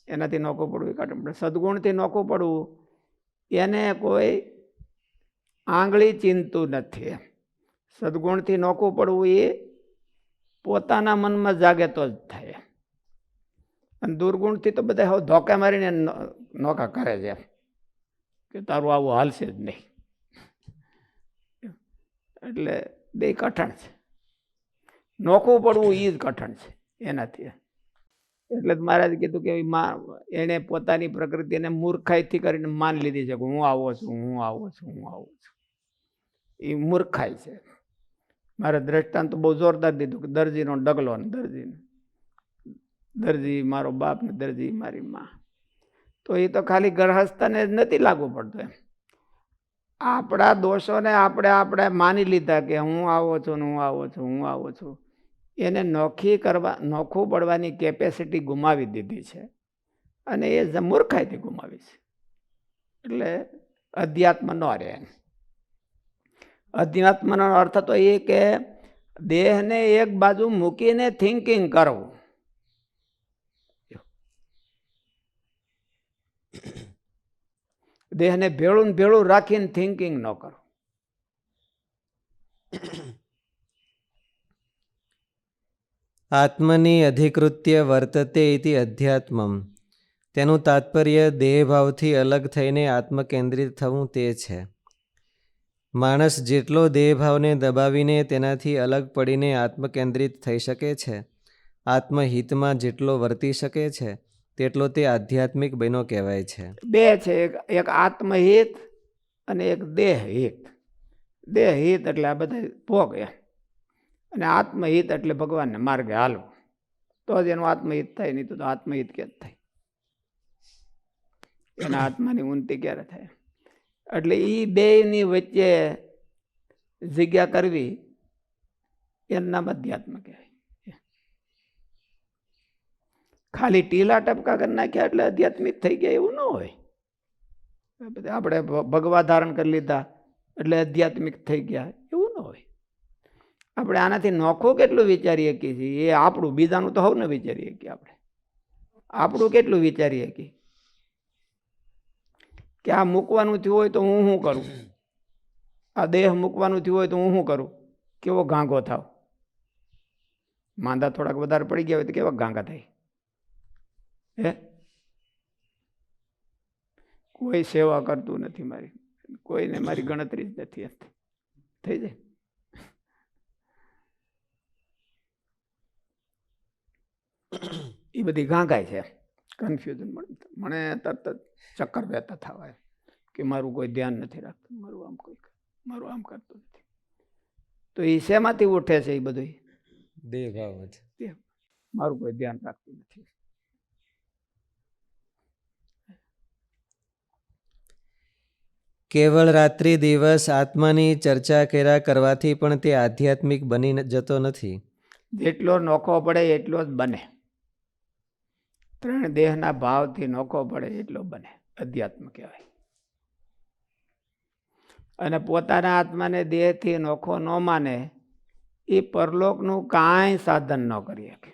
એનાથી નોખું પડવું એ કઠણ. પણ સદગુણથી નોખું પડવું એને કોઈ આંગળી ચિંતું નથી. સદગુણથી નોખું પડવું એ પોતાના મનમાં જાગે તો જ થાય. અને દુર્ગુણથી તો બધા હવે ધોકા મારીને નોખા કરે છે કે તારું આવું હાલશે જ નહીં. એટલે બે કઠણ છે. નોખું પડવું એ જ કઠણ છે એનાથી. એટલે જ મહારાજ કીધું કે એને પોતાની પ્રકૃતિને મૂર્ખાઈથી કરીને માન લીધી છે કે હું આવો છું, હું આવો છું, હું આવો છું. એ મૂર્ખાઈ છે. મારે દ્રષ્ટાંત બહુ જોરદાર દીધું કે દરજીનો ડગલો ને દરજી મારો બાપ ને દરજી મારી માં. તો એ તો ખાલી ગૃહસ્થને જ નથી લાગુ પડતું. એમ આપણા દોષોને આપણે માની લીધા કે હું આવો છું ને હું આવો છું, હું આવો છું. એને નોખું પડવાની કેપેસિટી ગુમાવી દીધી છે અને એ મૂર્ખાઈથી ગુમાવી છે. એટલે અધ્યાત્મ ન રહે. અધ્યાત્મનો અર્થ તો એ કે દેહને એક બાજુ મૂકીને થિંકિંગ કરવું. દેહને ભેળું ને ભેળું રાખીને થિંકિંગ ન કરો. આત્મની અધિકૃત્ય વર્તતે ઇતિ અધ્યાત્મમ. તેનું તાત્પર્ય દેહભાવથી અલગ થઈને આત્મકેન્દ્રિત થવું તે છે. માણસ જેટલો દેહભાવને દબાવીને તેનાથી અલગ પડીને આત્મકેન્દ્રિત થઈ શકે છે, આત્મહિતમાં જેટલો વર્તી શકે છે, તેટલો તે આધ્યાત્મિક બન્યો કહેવાય છે. બે છે, એક આત્મહિત અને એક દેહહિત. દેહહિત એટલે આ બધા ભોગ, અને આત્મહિત એટલે ભગવાનને માર્ગે હાલવું. તો જ એનું આત્મહિત થાય, નહીં તો આત્મહિત ક્યાં થાય? એના આત્માની ઉન્નતિ ક્યારે થાય? એટલે એ બેયની વચ્ચે જગ્યા કરવી એનું નામ અધ્યાત્મ કહેવાય. ખાલી ટીલા ટપકા કરી નાખ્યા એટલે આધ્યાત્મિક થઈ ગયા એવું ન હોય. આપણે ભગવા ધારણ કરી લીધા એટલે આધ્યાત્મિક થઈ ગયા એવું ન હોય. આપણે આનાથી નોખું કેટલું વિચારી શકીએ છીએ એ આપણું, બીજાનું તો હવને વિચારી શકીએ. આપણે આપણું કેટલું વિચારી શકીએ કે આ મૂકવાનું થયું હોય તો હું શું કરું, આ દેહ મૂકવાનું થયું હોય તો હું શું કરું, કેવો ગાંગો થાવ. માંદા થોડાક વધારે પડી ગયા હોય તો કેવા ગાંગા થાય? કોઈ સેવા કરતું નથી મારી, કોઈને મારી ગણતરી જ નથી. થઈ જાય. એ બધી ગાંગાય છે. કન્ફ્યુઝન મને તરત જ ચક્કર વહેતા થવાય. કે મારું કોઈ ધ્યાન નથી રાખતું, મારું આમ કરતું નથી. તો એ શેમાંથી ઉઠે છે? એ બધું દેહ ભાવ જ. મારું કોઈ ધ્યાન રાખતું નથી. કેવળ રાત્રિ દિવસ આત્માની ચર્ચા કર્યા કરવાથી પણ તે આધ્યાત્મિક બની જતો નથી. જેટલો નોખો પડે એટલો જ બને. 3 દેહના ભાવથી નોખો પડે એટલો બને, અધ્યાત્મ કહેવાય. અને પોતાના આત્માને દેહથી નોખો ન માને એ પરલોકનું કાંઈ સાધન ન કરી શકે.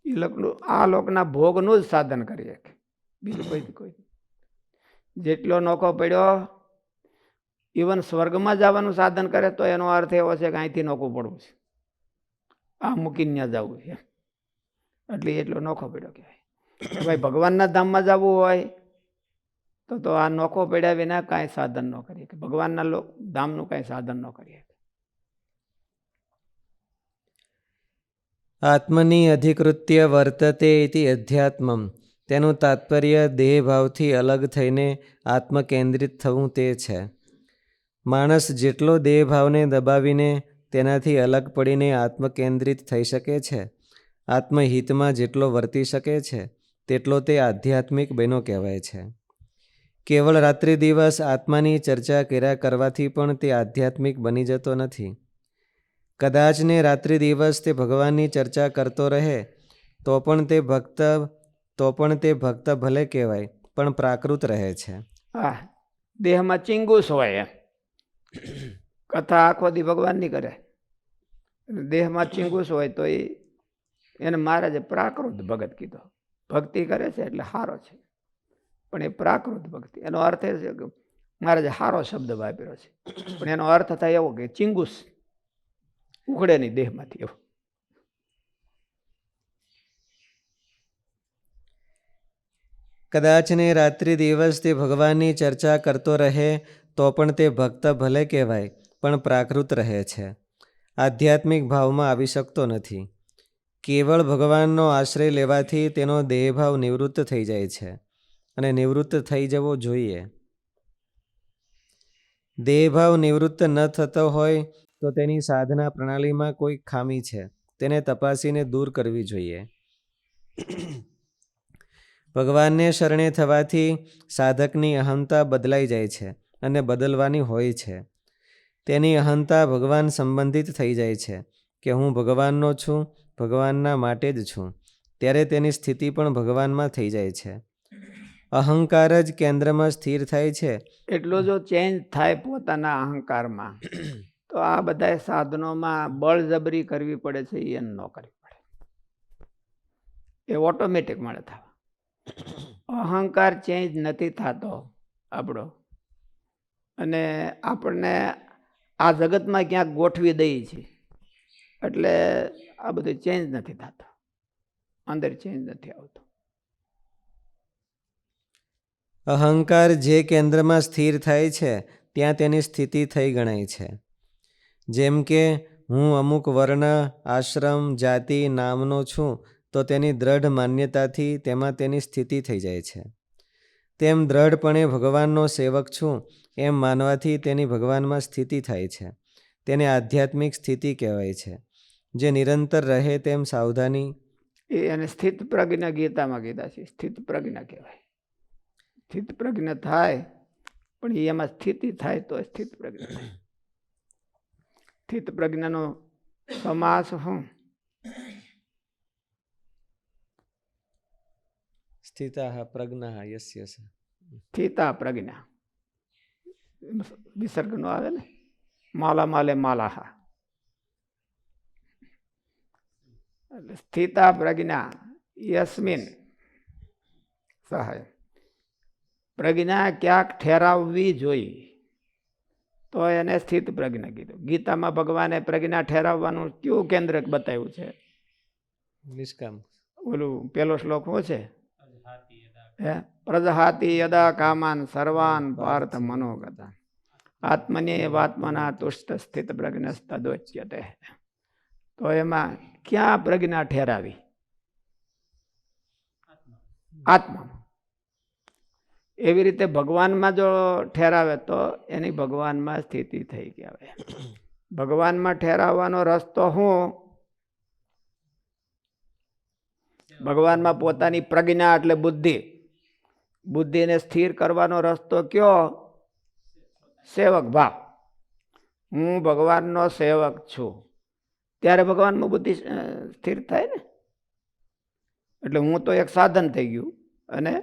એ લોકનું આ લોકના ભોગનું જ સાધન કરી શકે, બીજું કોઈ. જેટલો નોખો પડ્યો, ઇવન સ્વર્ગમાં જવાનું સાધન કરે તો એનો અર્થ એવો છે કે અહીંથી નોખું પડવું છે, આ મૂકીને ત્યાં જવું છે. એટલે એટલો નોખો પડ્યો કહેવાય. ભાઈ ભગવાનના ધામમાં જવું હોય તો આ નોખો પડ્યા વિના કાંઈ સાધન ન કરીએ, કે ભગવાનના ધામનું કાંઈ સાધન ન કરીએ. આત્મની અધિકૃત્ય વર્તતે ઇતિ અધ્યાત્મમ. તેનું તાત્પર્ય દેહભાવથી અલગ થઈને આત્મકેન્દ્રિત થવું તે છે. માણસ જેટલો દેહભાવને દબાવીને તેનાથી અલગ પડીને આત્મકેન્દ્રિત થઈ શકે છે, આત્મહિતમાં જેટલો વર્તી શકે છે, તેટલો તે આધ્યાત્મિક બન્યો કહેવાય છે. કેવળ રાત્રિ દિવસ આત્માની ચર્ચા કર્યા કરવાથી પણ તે આધ્યાત્મિક બની જતો નથી. કદાચ ને રાત્રિ દિવસ તે ભગવાનની ચર્ચા કરતો રહે તો પણ તે ભક્ત ભલે કહેવાય, પણ પ્રાકૃત રહે છે. હા, દેહમાં ચિંગુસ હોય એમ, કથા આખો દી ભગવાનની કરે, દેહમાં ચિંગુસ હોય તો એને મહારાજે પ્રાકૃત ભગત કીધો. ભક્તિ કરે છે એટલે સારો છે, પણ એ પ્રાકૃત ભક્તિ. એનો અર્થ એ છે કે મહારાજે સારો શબ્દ વાપર્યો છે, પણ એનો અર્થ થાય એવો કે ચિંગુસ ઉખડે નહીં દેહમાંથી એવો. કદાચ ને રાત્રિ દિવસ તે ભગવાનની ચર્ચા કરતો રહે તો પણ તે ભક્ત ભલે કહેવાય, પણ પ્રાકૃત રહે છે, આધ્યાત્મિક ભાવમાં આવી શકતો નથી. કેવળ ભગવાનનો આશ્રય લેવાથી તેનો દેહભાવ નિવૃત્ત થઈ જાય છે, અને નિવૃત્ત થઈ જવો જોઈએ. દેહભાવ નિવૃત્ત ન થતો હોય તો તેની સાધના પ્રણાલીમાં કોઈ ખામી છે, તેને તપાસીને દૂર કરવી જોઈએ. ભગવાનને શરણે થવાથી સાધકની અહંતા બદલાઈ જાય છે અને બદલવાની હોય છે. તેની અહંતા ભગવાન સંબંધિત થઈ જાય છે કે હું ભગવાનનો છું, ભગવાનના માટે જ છું. ત્યારે તેની સ્થિતિ પણ ભગવાનમાં થઈ જાય છે. અહંકાર જ કેન્દ્રમાં સ્થિર થાય છે. એટલો જો ચેન્જ થાય પોતાના અહંકારમાં તો આ બધા સાધનોમાં બળજબરી કરવી પડે છે, એ ન કરવી પડે, એ ઓટોમેટિક મળે થવા. અહંકાર ચેન્જ નથી થતો આપણો, અને આપણને આ જગતમાં ક્યાંક ગોઠવી દઈએ છીએ, એટલે આ બધું ચેન્જ નથી થતો, અંદર ચેન્જ નથી આવતો. અહંકાર જે કેન્દ્રમાં સ્થિર થાય છે ત્યાં તેની સ્થિતિ થઈ ગણાય છે. જેમ કે હું અમુક વર્ણ, આશ્રમ, જાતિ, નામનો છું તો તેની દ્રઢ માન્યતાથી તેમાં તેની સ્થિતિ થઈ જાય છે. તેમ દ્રઢપણે ભગવાનનો સેવક છું એમ માનવાથી તેની ભગવાનમાં સ્થિતિ થાય છે. તેને આધ્યાત્મિક સ્થિતિ કહેવાય છે, જે નિરંતર રહે તેમ સાવધાની. એને સ્થિત પ્રજ્ઞા ગીતામાં કીધા છે, સ્થિત પ્રજ્ઞા કહેવાય. સ્થિત પ્રજ્ઞા થાય, પણ એમાં સ્થિતિ થાય તો સ્થિત પ્રજ્ઞા થાય. સ્થિત પ્રજ્ઞાનો સમાસ શું? સ્થિતાઃ પ્રજ્ઞા યસ્ય સ. સ્થિતા પ્રજ્ઞા વિસર્ગ નો આવે ને, માલા માલે માલાહા. એટલે સ્થિતા પ્રજ્ઞા યસ્મિન સહાય. પ્રજ્ઞા ક્યાંક ઠેરાવવી જોઈએ તો એને સ્થિત પ્રજ્ઞા કીધું. ગીતામાં ભગવાને પ્રજ્ઞા ઠેરાવવાનું કયું કેન્દ્ર બતાવ્યું છે? નિષ્કામ. ઓલું પેલો શ્લોક શું છે? પ્રજહાતિ યદા કામાન સર્વાન પાર્થ મનોગતા આત્મન્યેવાત્મના તુષ્ટ સ્થિત પ્રજ્ઞસ્તદોચ્યતે. તો એમાં ક્યાં પ્રજ્ઞા ઠેરાવી? આત્મા. એવી રીતે ભગવાનમાં જો ઠેરાવે તો એની ભગવાનમાં સ્થિતિ થઈ કહેવાય. ભગવાનમાં ઠેરાવવાનો રસ્તો શું? ભગવાનમાં પોતાની પ્રજ્ઞા એટલે બુદ્ધિ, બુદ્ધિને સ્થિર કરવાનો રસ્તો કયો? સેવક ભાવ. હું ભગવાનનો સેવક છું, ત્યારે ભગવાનમાં બુદ્ધિ સ્થિર થાય ને. એટલે હું તો એક સાધન થઈ ગયું અને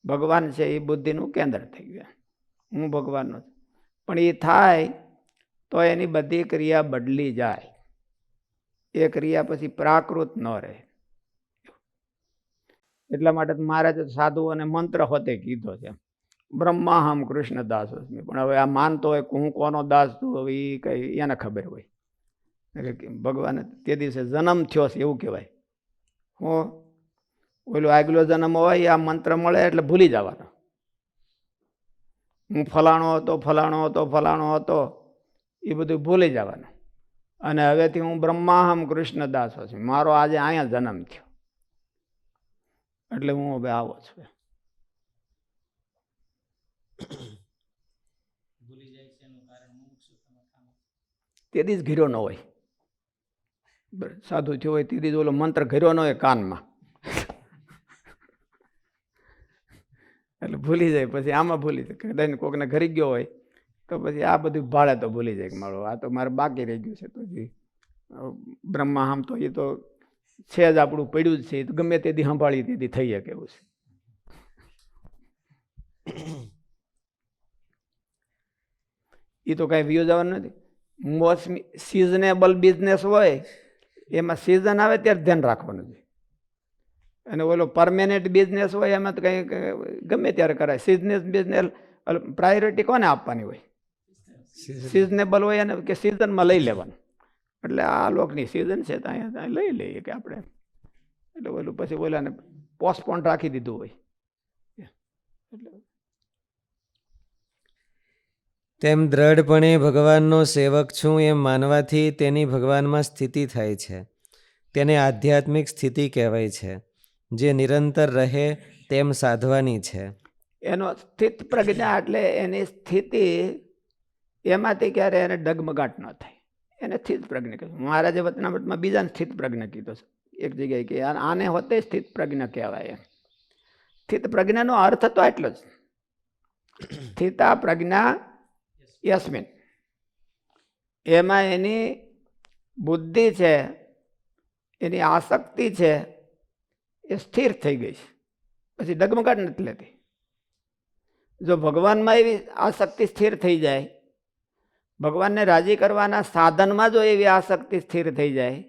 ભગવાન છે એ બુદ્ધિનું કેન્દ્ર થઈ ગયું. હું ભગવાનનો છું. પણ એ થાય તો એની બધી ક્રિયા બદલી જાય. એ ક્રિયા પછી પ્રાકૃત ન રહે. એટલા માટે મહારાજે સાધુઓને મંત્ર હોતે કીધો છે, બ્રહ્માહમ કૃષ્ણ દાસ અસ્મિ. પણ હવે આ માનતો હોય હું કોનો દાસ છું, હવે એ કઈ એને ખબર હોય. ભગવાન તે દિવસે જન્મ થયો છે એવું કહેવાય. હું ઓલો આગલો જન્મ હોય આ મંત્ર મળે એટલે ભૂલી જવાનો. હું ફલાણો હતો, ફલાણો હતો, ફલાણો હતો, એ બધું ભૂલી જવાનું. અને હવેથી હું બ્રહ્માહમ કૃષ્ણ દાસ છું, મારો આજે અહીંયા જન્મ થયો એટલે હું હવે આવો છું. ભૂલી જાય છે એનું કારણ મુમુક્ષુતામાં કામ. તેથી જ ઘીરો ન હોય. સાધુ થયો હોય તેથી જ ઓલો મંત્ર ઘર્યો ન હોય કાનમાં, એટલે ભૂલી જાય. પછી આમાં ભૂલી જાય. કદાચ કોકને ઘરી ગયો હોય તો પછી આ બધું ભાડે તો ભૂલી જાય કે મારો આ તો મારે બાકી રહી ગયું છે. તો બ્રહ્મા આમ તો એ તો છે જ, આપણું પડ્યું જ છે, એ તો ગમે તેથી સંભાળી તેથી થઈ શકે એવું છે. એ તો કાંઈ વ્યૂ જવાનું નથી. મોસમી સિઝનેબલ બિઝનેસ હોય એમાં સિઝન આવે ત્યારે ધ્યાન રાખવાનું છે. અને ઓલો પરમેનન્ટ બિઝનેસ હોય એમાં તો કંઈ ગમે ત્યારે કરાય. બિઝનેસ પ્રાયોરિટી કોને આપવાની હોય? સિઝનેબલ હોય અને કે સિઝનમાં લઈ લેવાનું. એટલે આ લોકની સિઝન છે તો અહીંયા લઈ લઈએ કે આપણે. એટલે ઓલું પછી ઓલાને પોસ્ટપોન રાખી દીધું હોય. તેમ દ્રઢપણે ભગવાનનો સેવક છું એમ માનવાથી તેની ભગવાનમાં સ્થિતિ થાય છે. તેને આધ્યાત્મિક સ્થિતિ કહેવાય છે, જે નિરંતર રહે તેમ સાધવાની છે. એનો સ્થિત પ્રજ્ઞા એટલે એની સ્થિતિ એમાંથી ક્યારે એને ડગમગાટ ન થાય, એને સ્થિત પ્રજ્ઞા કહેવાય. મહારાજે વચનામૃતમાં બીજાને સ્થિત પ્રજ્ઞા કીધો છે એક જગ્યાએ કે આને હોતે સ્થિત પ્રજ્ઞા કહેવાય. સ્થિત પ્રજ્ઞાનો અર્થ તો એટલો જ, સ્થિતા પ્રજ્ઞા યસ્મિન. એમાં એની બુદ્ધિ છે, એની આસક્તિ છે, એ સ્થિર થઈ ગઈ છે, પછી ડગમગાટ નથી લેતી. જો ભગવાનમાં એવી આસક્તિ સ્થિર થઈ જાય, ભગવાનને રાજી કરવાના સાધનમાં જો એવી આસક્તિ સ્થિર થઈ જાય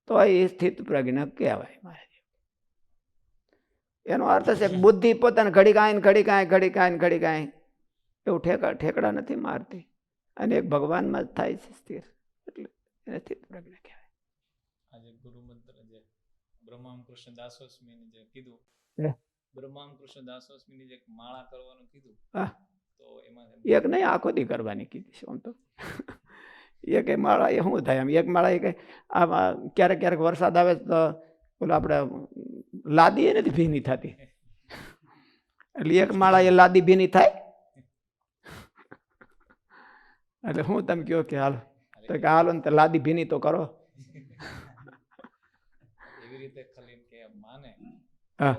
તો એ સ્થિત પ્રજ્ઞ કહેવાય. એનો અર્થ છે બુદ્ધિ પોતાને ઘડી કાંઈ ઘડી કાંઈ ઘડી કાંઈ ઘડી કાંઈ એવું ઠેકડા નથી મારતી અને એક ભગવાનમાં જ થાય છે સ્થિર, એટલે એને સ્થિત પ્રજ્ઞ કહેવાય. આજે ગુરુ મંત્ર જે બ્રહ્મામ કૃષ્ણ દાસોસ્મીને જે કીધું, બ્રહ્મામ કૃષ્ણ દાસોસ્મીની જે માળા કરવાનું કીધું, તો એમાં એક નહીં આખો દી કરવાની કીધી છે આમ તો. એક માળા એ શું થાય, આમ એક માળા એ કઈ આમાં ક્યારેક ક્યારેક વરસાદ આવે તો બોલો આપણે લાદી એ નથી ભીની થતી, એટલે એક માળા એ લાદી ભીની થાય. એટલે હું તમે કહો કે હાલો, તો કે હાલો ને લાદી ભીની તો કરો. એવી રીતે ખાલી એમ કે માને, હા,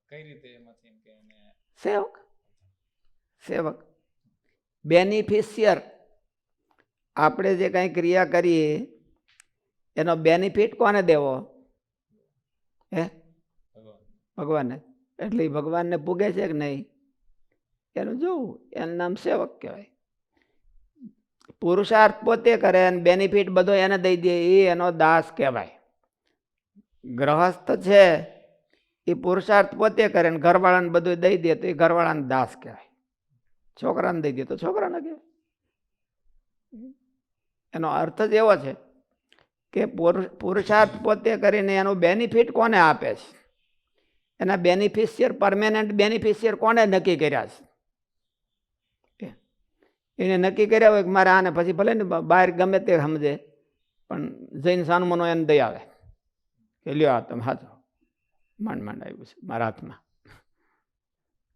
કઈ રીતે એમાંથી એમ કે સેવક સેવક બેનિફિશિયર. આપણે જે કંઈ ક્રિયા કરીએ એનો બેનિફિટ કોને દેવો? ભગવાનને. એટલે એ ભગવાનને પૂગે છે કે નહીં એનું જોવું, એનું નામ સેવક કહેવાય. પુરુષાર્થ પોતે કરે અને બેનિફિટ બધો એને દઈ દે એ એનો દાસ કહેવાય. ગ્રહસ્થ છે એ પુરુષાર્થ પોતે કરે ને ઘરવાળાને બધું દઈ દે તો એ ઘરવાળાને દાસ કહેવાય. છોકરાને દઈ દે તો છોકરાને કહેવાય. એનો અર્થ જ એવો છે કે પુરુષાર્થ પોતે કરીને એનું બેનિફિટ કોને આપે છે, એના બેનિફિશિયર, પરમેનન્ટ બેનિફિશિયર કોને નક્કી કર્યા છે? એને નક્કી કર્યા હોય કે મારે આને પછી ભલે ને બહાર ગમે તે સમજે પણ જૈન સાનમનો એને દઈ આવે કે લ્યો આ તમે હાથો માંડ માંડ આવ્યું છે મારા હાથમાં.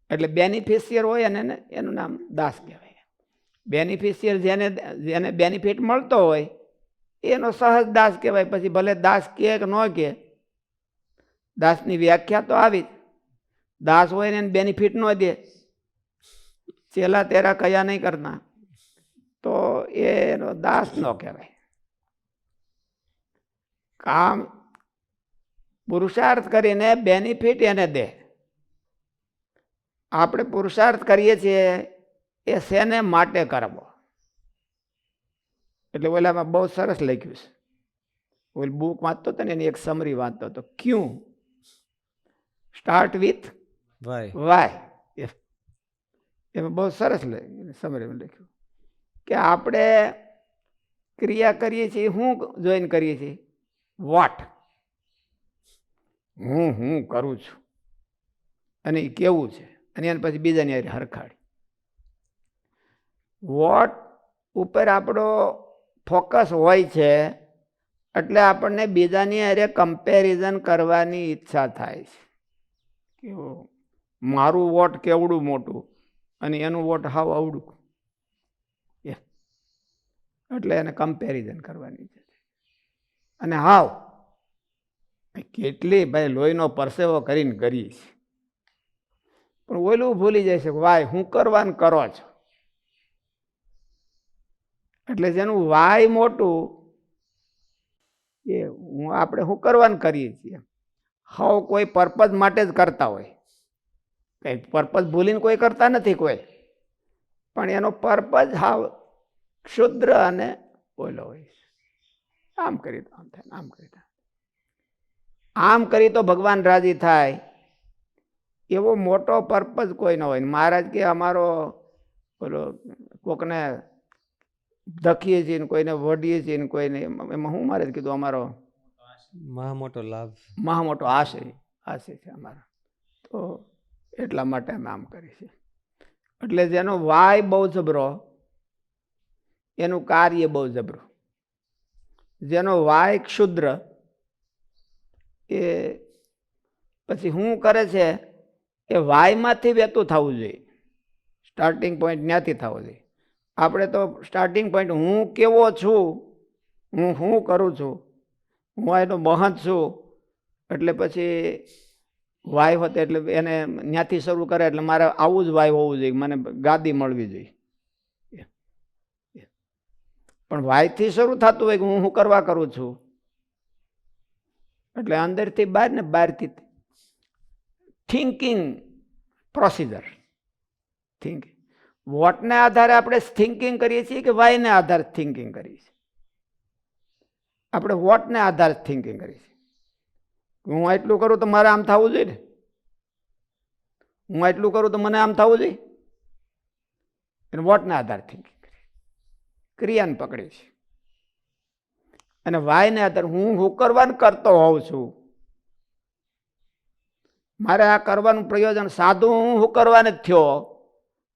એટલે બેનિફિશિયર હોય ને એનું નામ દાસ કહેવાય. બેનિફિશિયર જેને બેનિફિટ મળતો હોય એનો સહજ દાસ કહેવાય. પછી ભલે દાસ કહે કે ન કહે, દાસની વ્યાખ્યા તો આવી જ. દાસ હોય ને એને બેનિફિટ ન દે, ચેલા તેરા કયા નહીં કરતા, તો એનો દાસ ન કહેવાય. કામ પુરુષાર્થ કરીને બેનિફિટ એને દે. આપણે પુરુષાર્થ કરીએ છીએ એ શેને માટે કરવો. એટલે ઓલામાં બહુ સરસ લખ્યું છે. ઓલી બુક વાંચતો હતો ને એની એક સમરી વાંચતો હતો. ક્યું સ્ટાર્ટ વિથ વાય. એમાં બહુ સરસ સમરીમાં લખ્યું કે આપણે ક્રિયા કરીએ છીએ, હું જોઈન કરીએ છીએ વોટ, હું કરું છું અને એ કેવું છે, અને એને પછી બીજાની હારે હરખાડી. વોટ ઉપર આપણો ફોકસ હોય છે એટલે આપણને બીજાની હારે કમ્પેરિઝન કરવાની ઈચ્છા થાય છે કે મારું વોટ કેવડું મોટું અને એનું વોટ હાવ અવડું, એટલે એને કમ્પેરિઝન કરવાની ઈચ્છા થાય. અને હાવ કેટલી ભાઈ લોહીનો પરસેવો કરીને કરીએ છીએ, પણ ઓલું ભૂલી જાય છે વાય હું કરવાનું કરો છો. એટલે જેનું વાય મોટું એ આપણે શું કરવાનું કરીએ છીએ. હાવ કોઈ પર્પઝ માટે જ કરતા હોય, કઈ પર્પઝ ભૂલીને કોઈ કરતા નથી કોઈ, પણ એનો પર્પઝ હાવ ક્ષુદ્ર અને ઓલો હોય. આમ કરી તો આમ થાય, આમ કરી તો આમ કરી તો ભગવાન રાજી થાય, એવો મોટો પર્પઝ કોઈ ન હોય. મહારાજ કે અમારો ઓલો કોકને ધખીએ છીએ ને કોઈને વઢીએ છીએ ને કોઈને, એમાં હું મારે કીધું અમારો મહા લાભ, મહા મોટો આશય છે અમારો. તો એટલા માટે અમે આમ કરીએ છીએ. એટલે જેનો વાય બહુ જબરો એનું કાર્ય બહુ જબરું. જેનો વાય ક્ષુદ્ર એ પછી શું કરે છે એ વાયમાંથી વહેતું થવું જોઈએ. સ્ટાર્ટિંગ પોઈન્ટ ત્યાંથી થવો જોઈએ. આપણે તો સ્ટાર્ટિંગ પોઈન્ટ હું કેવો છું, હું કરું છું, હું એનો મહંત છું, એટલે પછી વાય હોતે એટલે એને ત્યાંથી શરૂ કરે એટલે મારે આવું જ વાય હોવું જોઈએ, મને ગાદી મળવી જોઈએ. પણ વાયથી શરૂ થતું હોય કે હું કરવા કરું છું, એટલે અંદરથી બહાર ને બહારથી થિંકિંગ પ્રોસિજર. થિંકિંગ વોટને આધારે આપણે થિંકિંગ કરીએ છીએ કે વાયને આધારે થિંકિંગ કરીએ છીએ. આપણે વોટને આધારે થિંકિંગ કરીએ છીએ. હું એટલું કરું તો મારે આમ થવું જોઈએ ને, હું એટલું કરું તો મને આમ થવું જોઈએ. એને વોટને આધારે થિંકિંગ કરીએ, ક્રિયાને પકડીએ છીએ. અને વાયને આધારે હું કરવાનું કરતો હોઉં છું, મારે આ કરવાનું પ્રયોજન સાધું હું કરવાને જ થયો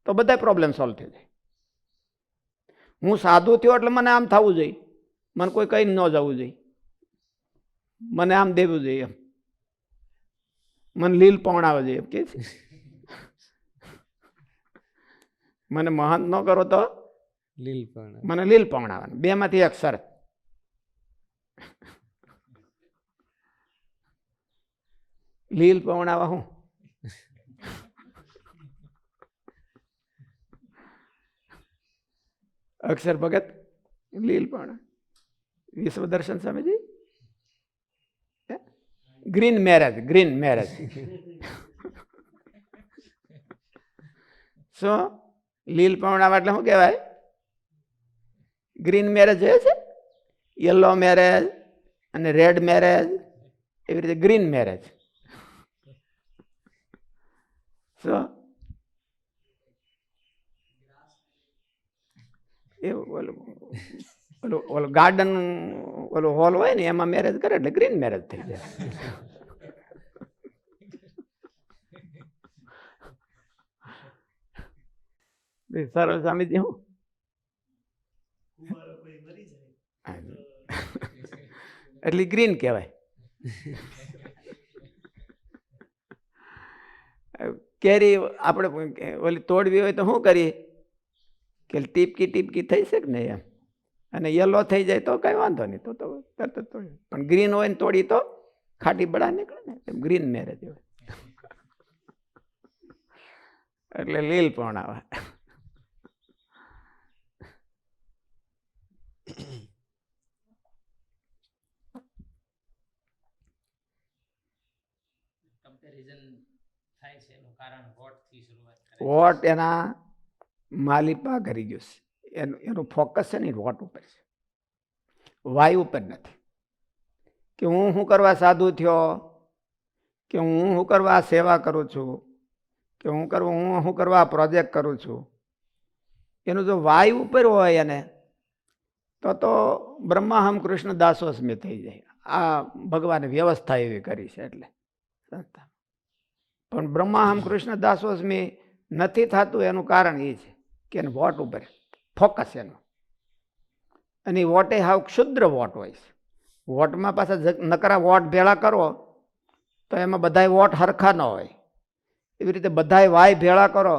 તો બધા પ્રોબ્લેમ સોલ્વ થઈ જાય. હું સાધુ થયો એટલે મને આમ થવું જોઈએ, મને કોઈ કઈ ન જવું જોઈએ, મને આમ દેવું જોઈએ, મને લીલ પવણાવવા જોઈએ કે મને મહંત ન કરો તો મને લીલ પવણાવવાનું. બે માંથી એક શરત. લીલ પવણાવા હું અક્ષર ભગત લીલ પણ વિશ્વદર્શન સ્વામીજી ગ્રીન મેરેજ, ગ્રીન મેરેજ. શું લીલ પવણાવા એટલે શું કહેવાય? ગ્રીન મેરેજ જોઈએ છે, યલો મેરેજ અને રેડ મેરેજ, એવી રીતે ગ્રીન મેરેજ. શું એવું ઓલું ગાર્ડન ઓલો હોલ હોય ને એમાં મેરેજ કરે એટલે ગ્રીન મેરેજ થઈ જાય. સરળ સ્વામીજી હું એટલે ગ્રીન કહેવાય. કેરી આપણે ઓલી તોડવી હોય તો શું કરીએ કે ટીપકી ટીપકી થઈ શકે ને એમ, અને યલો થઈ જાય તો કઈ વાંધો નહીં, તો તરત જ તોડી. પણ ગ્રીન હોય ને તોડી તો ખાટી બળા નીકળે ને, એમ ગ્રીન મેરેજ હોય એટલે લીલ પણ આવે. કમ્પેરિઝન થાય છે એનું કારણ વોટ થી શરૂઆત કરે. વોટ એના માલિપા કરી ગયું છે, એનું ફોકસ છે ને વોટ ઉપર છે, વાય ઉપર નથી. કે હું શું કરવા સાધુ થયો, કે હું શું કરવા સેવા કરું છું, કે હું શું કરવા પ્રોજેક્ટ કરું છું, એનું જો વાય ઉપર હોય એને તો બ્રહ્માહમ કૃષ્ણ દાસોસ્મી થઈ જાય. આ ભગવાને વ્યવસ્થા એવી કરી છે એટલે સંસ્થા. પણ બ્રહ્માહમ કૃષ્ણ દાસોસ્મી નથી થતું એનું કારણ એ છે કે એને વોટ ઉપર ફોકસ એનું, અને વોટે હાવ ક્ષુદ્ર વોટ હોય છે. વોટમાં પાછા નકરા વોટ ભેળા કરો તો એમાં બધાય વોટ હરખા ન હોય. એવી રીતે બધાય વાય ભેળા કરો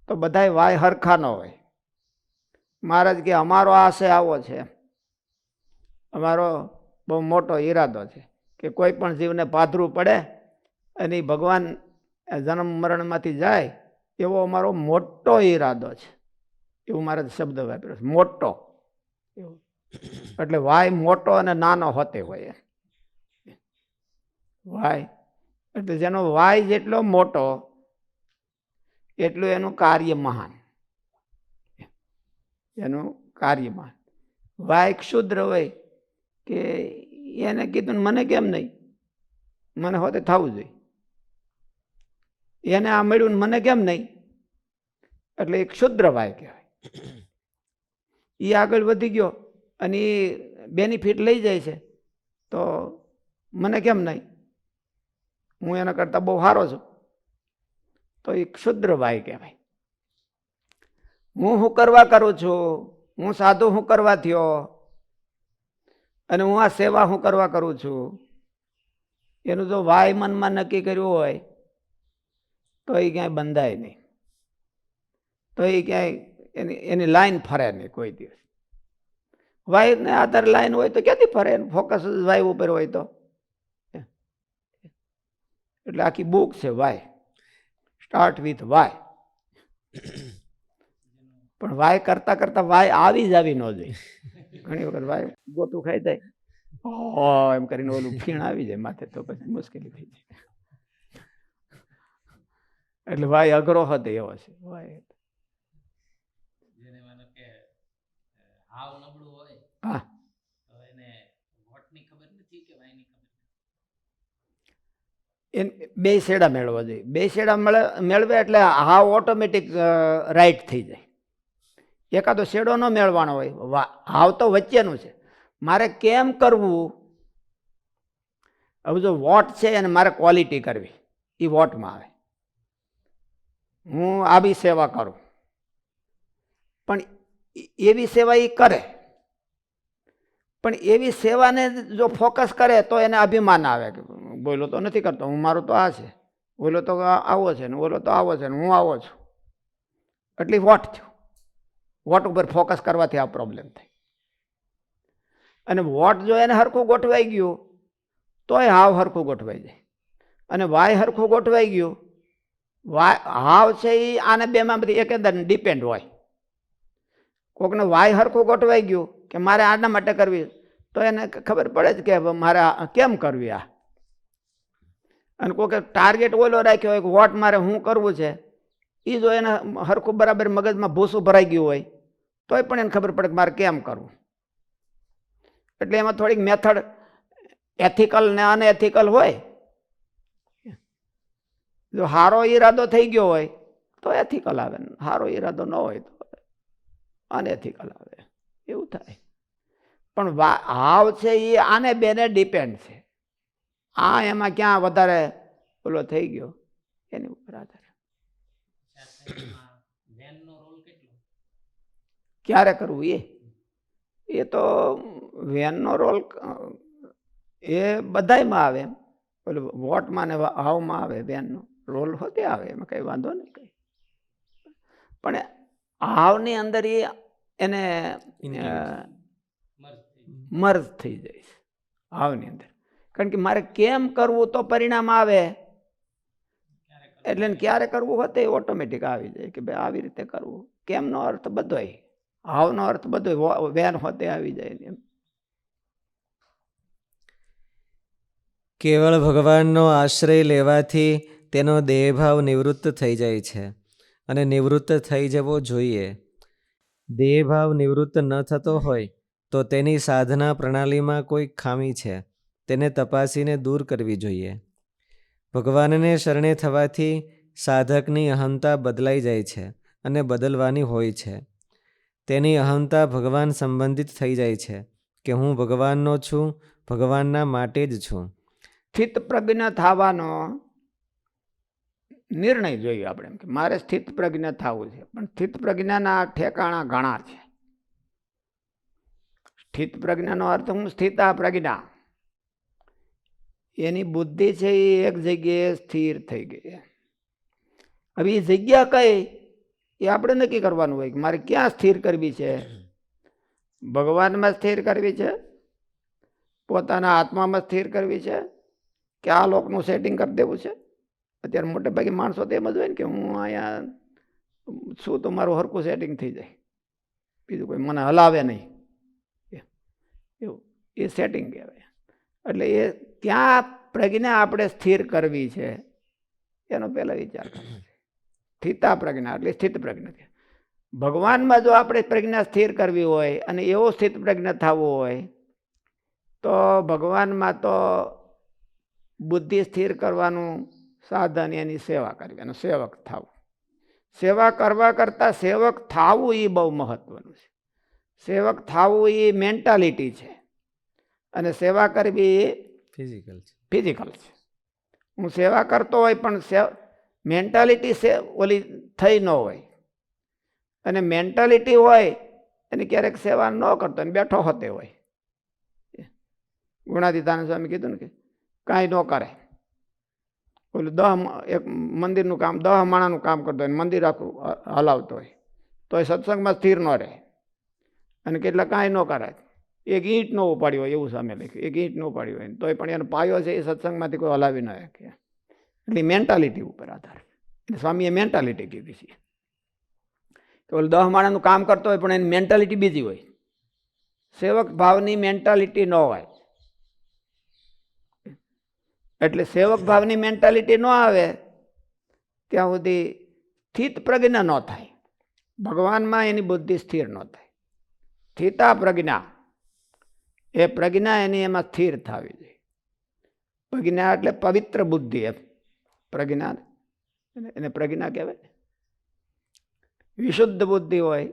તો બધાય વાય હરખા ન હોય. મહારાજ કે અમારો આશય આવો છે, અમારો બહુ મોટો ઈરાદો છે કે કોઈ પણ જીવને પાધરું પડે અને ભગવાન જન્મ મરણમાંથી જાય એવો અમારો મોટો ઈરાદો છે. એવું મારે શબ્દ વાપર્યો છે, મોટો. એવું એટલે વાય મોટો અને નાનો હોતે હોય. વાય એટલે જેનો વાય જેટલો મોટો એટલું એનું કાર્ય મહાન, એનું કાર્ય મહાન. વાય ક્ષુદ્ર હોય કે એને કીધું મને કેમ નહીં, મને હોતે થવું જોઈએ, એને આ મળ્યું ને મને કેમ નહીં, એટલે એ ક્ષુદ્ર વાય કહેવાય. એ આગળ વધી ગયો અને એ બેનિફિટ લઈ જાય છે તો મને કેમ નહીં, હું એના કરતાં બહુ સારો છું, તો એ ક્ષુદ્ર વાય કહેવાય. હું શું કરવા કરું છું, હું સાધુ શું કરવા થયો, અને હું આ સેવા શું કરવા કરું છું, એનું જો વાય મનમાં નક્કી કર્યું હોય તો એ ક્યાંય બંધાય નહીં, તો એ ક્યાંય એની લાઈન ફરે નહીં કોઈ દિવસ. વાયને આધારે લાઈન હોય તો ક્યાંથી ફરે, ફોકસ વાય ઉપર હોય તો. એટલે આખી બુક છે વાય, સ્ટાર્ટ વિથ વાય. પણ વાય કરતા કરતા વાય આવી જ આવી ન જોઈએ. ઘણી વખત વાય ગોતું ખાઈ જાય એમ કરીને ઓલું ફીણ આવી જાય માથે તો પછી મુશ્કેલી થઈ જાય. એટલે વાય અઘરો હતો એવો છે વાય. જેને માનો કે હાવ નબળું હોય હા, તો એને વોટની ખબર નથી કે વાયની ખબર નથી. એ બે શેડા મેળવવા જોઈએ. બે શેડા મેળવે એટલે હાવ ઓટોમેટિક રાઈટ થઈ જાય. એકાદો શેડો ન મેળવાનો હોય, હાવ તો વચ્ચેનું છે. મારે કેમ કરવું, હવે જો વોટ છે એને મારે ક્વોલિટી કરવી, એ વોટમાં આવે. હું આ બી સેવા કરું, પણ એવી સેવા એ કરે, પણ એવી સેવાને જો ફોકસ કરે તો એને અભિમાન આવે કે બોલો તો નથી કરતો, હું મારું તો આ છે, બોલો તો આવો છે ને બોલો તો આવો છે ને હું આવો છું, એટલે વોટ થયું. વોટ ઉપર ફોકસ કરવાથી આ પ્રોબ્લેમ થાય. અને વોટ જો એને હરખું ગોઠવાઈ ગયું તોય હાવ હરખું ગોઠવાઈ જાય. અને વાય હરખું ગોઠવાઈ ગયું, હાવ છે એ આને બેમાં બધી એકંદર ડિપેન્ડ હોય. કોકને વાય હરખું ગોઠવાઈ ગયું કે મારે આના માટે કરવી, તો એને ખબર પડે જ કે મારે કેમ કરવી આ. અને કોકે ટાર્ગેટ ઓલો રાખ્યો હોય કે વોટ મારે શું કરવું છે, એ જો એને હરખું બરાબર મગજમાં ભૂસું ભરાઈ ગયું હોય તોય પણ એને ખબર પડે કે મારે કેમ કરવું. એટલે એમાં થોડીક મેથડ એથિકલ ને અનએથિકલ હોય. જો સારો ઈરાદો થઈ ગયો હોય તો એથિકલ આવે, સારો ઈરાદો ન હોય તો અનએથિકલ આવે, એવું થાય. પણ હાવ છે એ આને બેને ડિપેન્ડ છે. આ એમાં ક્યાં વધારે ઓલો થઈ ગયો એની ઉપર આધાર. વેનનો રોલ કેટલો? ક્યારે કરવું એ તો વેનનો રોલ એ બધાયમાં આવે. ઓલું વોટમાં ને હાવમાં આવે વેનનો. રોલ હોતે આવે, એમાં કંઈ વાંધો નહીં કંઈ. પણ આવની અંદર એને મર્જ થઈ જાય છે આવની અંદર. કારણ કે મારે કેમ કરવું તો પરિણામ આવે, એટલે ક્યારે કરવું હોતે એ ઓટોમેટિક આવી જાય કે ભાઈ આવી રીતે કરવું. કેમનો અર્થ બધોય, હાવનો અર્થ બધોય વેન હોતે આવી જાય એમ. કેવળ ભગવાનનો આશ્રય લેવાથી તેનો દેહભાવ નિવૃત્ત થઈ જાય છે અને નિવૃત્ત થઈ જવો જોઈએ. દેહભાવ નિવૃત્ત ન થતો હોય તો તેની સાધના પ્રણાલીમાં કોઈ ખામી છે, તેને તપાસીને દૂર કરવી જોઈએ. ભગવાનને શરણે થવાથી સાધકની અહંતા બદલાઈ જાય છે અને બદલવાની હોય છે. તેની અહંતા ભગવાન સંબંધિત થઈ જાય છે કે હું ભગવાનનો છું, ભગવાનના માટે જ છું. સ્થિત પ્રજ્ઞ થવાનો નિર્ણય જોઈએ આપણે, એમ કે મારે સ્થિત પ્રજ્ઞ થવું છે. પણ સ્થિત પ્રજ્ઞાના ઠેકાણા ઘણા છે. સ્થિત પ્રજ્ઞાનો અર્થ હું સ્થિતા પ્રજ્ઞા, એની બુદ્ધિ છે એ એક જગ્યાએ સ્થિર થઈ ગઈ. હવે એ જગ્યા કઈ એ આપણે નક્કી કરવાનું હોય કે મારે ક્યાં સ્થિર કરવી છે. ભગવાનમાં સ્થિર કરવી છે, પોતાના આત્મામાં સ્થિર કરવી છે, કે આ લોકનું સેટિંગ કરી દેવું છે. અત્યારે મોટે ભાગે માણસો તો એમ જ હોય ને કે હું અહીંયા શું તો મારું હરખું સેટિંગ થઈ જાય, બીજું કોઈ મને હલાવે નહીં, એવું એ સેટિંગ કહેવાય. એટલે એ ક્યાં પ્રજ્ઞા આપણે સ્થિર કરવી છે એનો પહેલા વિચાર કરવો છે. સ્થિતા પ્રજ્ઞા એટલે સ્થિત પ્રજ્ઞા. ભગવાનમાં જો આપણે પ્રજ્ઞા સ્થિર કરવી હોય અને એવો સ્થિત પ્રજ્ઞા થવું હોય તો ભગવાનમાં તો બુદ્ધિ સ્થિર કરવાનું સાધન એની સેવા કરવી, એનો સેવક થવું. સેવા કરવા કરતાં સેવક થવું એ બહુ મહત્વનું છે. સેવક થવું એ મેન્ટાલિટી છે અને સેવા કરવી એ ફિઝિકલ છે. હું સેવા કરતો હોય પણ મેન્ટાલિટી ઓલી થઈ ન હોય, અને મેન્ટાલિટી હોય અને ક્યારેક સેવા ન કરતો અને બેઠો હોતે હોય. ગુણાતીતાનંદ સ્વામી કીધું ને કે કાંઈ ન કરે, ઓલું એક મંદિરનું કામ 10 માણાનું કામ કરતો હોય, મંદિર આખું હલાવતો હોય તો એ સત્સંગમાં સ્થિર ન રહે. અને કેટલા કાંઈ ન કરે, એક ઈંટ ન ઉપાડી હોય એવું સામે લખ્યું, એક ઈંટ ન ઉપાડી હોય તોય પણ એનો પાયો છે એ સત્સંગમાંથી કોઈ હલાવી ન શકે. એટલે મેન્ટાલિટી ઉપર આધાર. એટલે સ્વામીએ મેન્ટાલિટી કીધી છે કે ઓલું 10 માણાનું કામ કરતો હોય પણ એની મેન્ટાલિટી બીજી હોય. સેવક ભાવની મેન્ટાલિટી ન હોય. એટલે સેવક ભાવની મેન્ટાલિટી ન આવે ત્યાં સુધી સ્થિત પ્રજ્ઞા ન થાય, ભગવાનમાં એની બુદ્ધિ સ્થિર ન થાય. સ્થિતા પ્રજ્ઞા એ પ્રજ્ઞા એની એમાં સ્થિર થવી જોઈએ. પ્રજ્ઞા એટલે પવિત્ર બુદ્ધિ. એમ પ્રજ્ઞા એને પ્રજ્ઞા કહેવાય. વિશુદ્ધ બુદ્ધિ હોય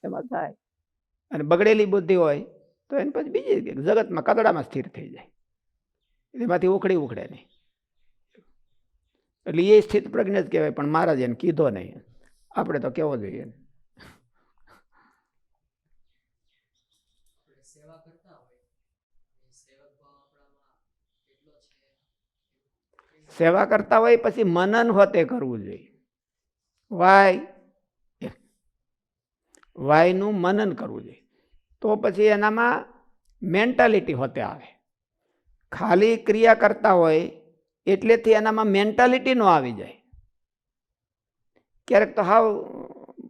એમાં થાય, અને બગડેલી બુદ્ધિ હોય તો એને પછી બીજી જગતમાં કદડામાં સ્થિર થઈ જાય, એમાંથી ઉખડે નહીં. એટલે એ સ્થિત પ્રજ્ઞ જ કહેવાય. પણ મહારાજ એને કીધો નહીં, આપણે તો કેવો જોઈએ. સેવા કરતા હોય પછી મનન હોતે કરવું જોઈએ. વાયનું મનન કરવું જોઈએ, તો પછી એનામાં મેન્ટાલિટી હોતે આવે. ખાલી ક્રિયા કરતા હોય એટલેથી એનામાં મેન્ટાલિટી ન આવી જાય. ક્યારેક તો હાવ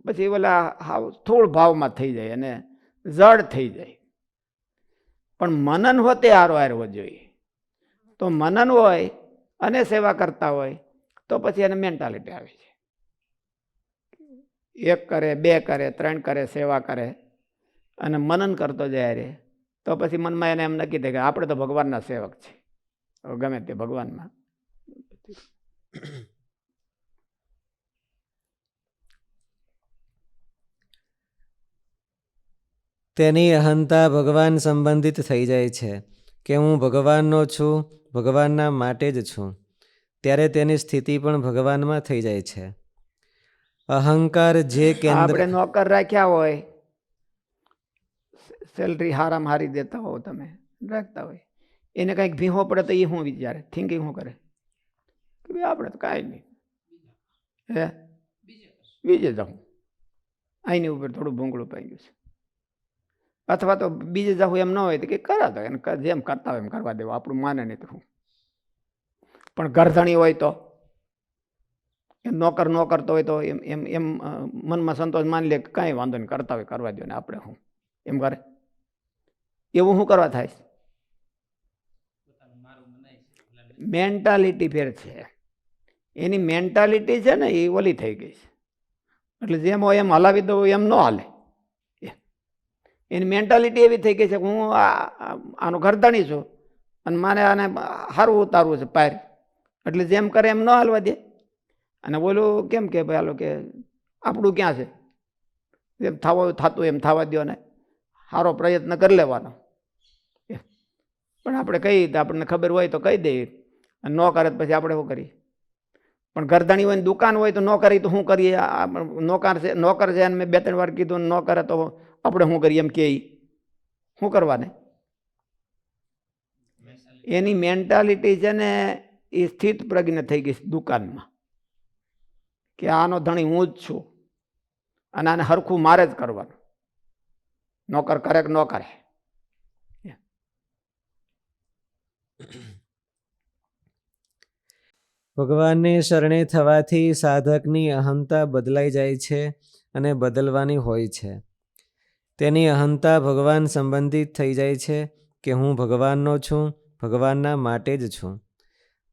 પછી ઓલા હાવ સ્થૂળ ભાવમાં થઈ જાય અને જડ થઈ જાય. પણ મનન હોતે હારવો જોઈએ. તો મનન હોય અને સેવા કરતા હોય તો પછી એને મેન્ટાલિટી આવે છે. 1 કરે, 2 કરે, 3 કરે, સેવા કરે અને મનન કરતો જાય રે તો પછી મનમાં એને એમ નક્કી થાય કે આપણે તો ભગવાનના સેવક છે. ગમે તે ભગવાનમાં. તેની અહંતા ભગવાન સંબંધિત થઈ જાય છે કે હું ભગવાનનો છું, ભગવાનના માટે જ છું. ત્યારે તેની સ્થિતિ પણ ભગવાનમાં થઈ જાય છે. અહંકાર જે કેન્દ્ર આપણે નોકર રાખ્યા હોય, સેલરી હારામાં હારી દેતા હો, તમે રાખતા હોય, એને કંઈક ભીહો પડે તો એ શું વિચારે, થિંકિંગ શું કરે કે ભાઈ આપણે તો કાંઈ નહીં, હે બીજે કરશું. બીજે જાઉં, અહીંની ઉપર થોડું ભૂંગળું પાઈ ગયું છે. અથવા તો બીજે જાઉં એમ ન હોય તો કે કરા દો, એને જેમ કરતા હોય એમ કરવા દેવું, આપણું માને નહીં તો હું. પણ ગરધણી હોય તો એમ નોકર ન કરતો હોય તો એમ એમ એમ મનમાં સંતોષ માની લે કે કાંઈ વાંધો નહીં, કરતા હોય કરવા દો ને આપણે હું એમ કરે. એવું શું કરવા થાય? પોતાનું મારું મનાય છે ઓલાને. મેન્ટાલિટી ફેર છે, એની મેન્ટાલિટી છે ને એ ઓલી થઈ ગઈ છે. એટલે જેમ હોય એમ હલાવી દઉં એમ ન હાલે. એની મેન્ટાલિટી એવી થઈ ગઈ છે કે હું આનો ગરદણી છું અને મારે આને સારું ઉતારવું છે પાર, એટલે જેમ કરે એમ ન હાલવા દે. અને બોલું કેમ કે ભાઈ હાલો કે આપણું ક્યાં છે, જેમ થતું એમ થવા દો ને, સારો પ્રયત્ન કરી લેવાનો. પણ આપણે કહી તો આપણને ખબર હોય તો કહી દઈએ, અને ન કરે તો પછી આપણે શું કરીએ? પણ ગરદણી હોય ને દુકાન હોય તો ન કરી તો શું કરીએ? નોકર છે અને મેં 2-3 વાર કીધું ન કરે તો આપણે શું કરીએ એમ કે શું કરવાને? એની મેન્ટાલિટી છે ને એ સ્થિત પ્રજ્ઞ થઈ ગઈ દુકાનમાં, કે આનો ધણી હું જ છું અને આને હરખું મારે જ કરવાનું, નોકર કરે કે ન કરે. ભગવાનને શરણે થવાથી સાધકની અહંતા બદલાઈ જાય છે અને બદલવાની હોય છે. તેની અહંતા ભગવાન સંબંધિત થઈ જાય છે કે હું ભગવાનનો છું, ભગવાનના માટે જ છું.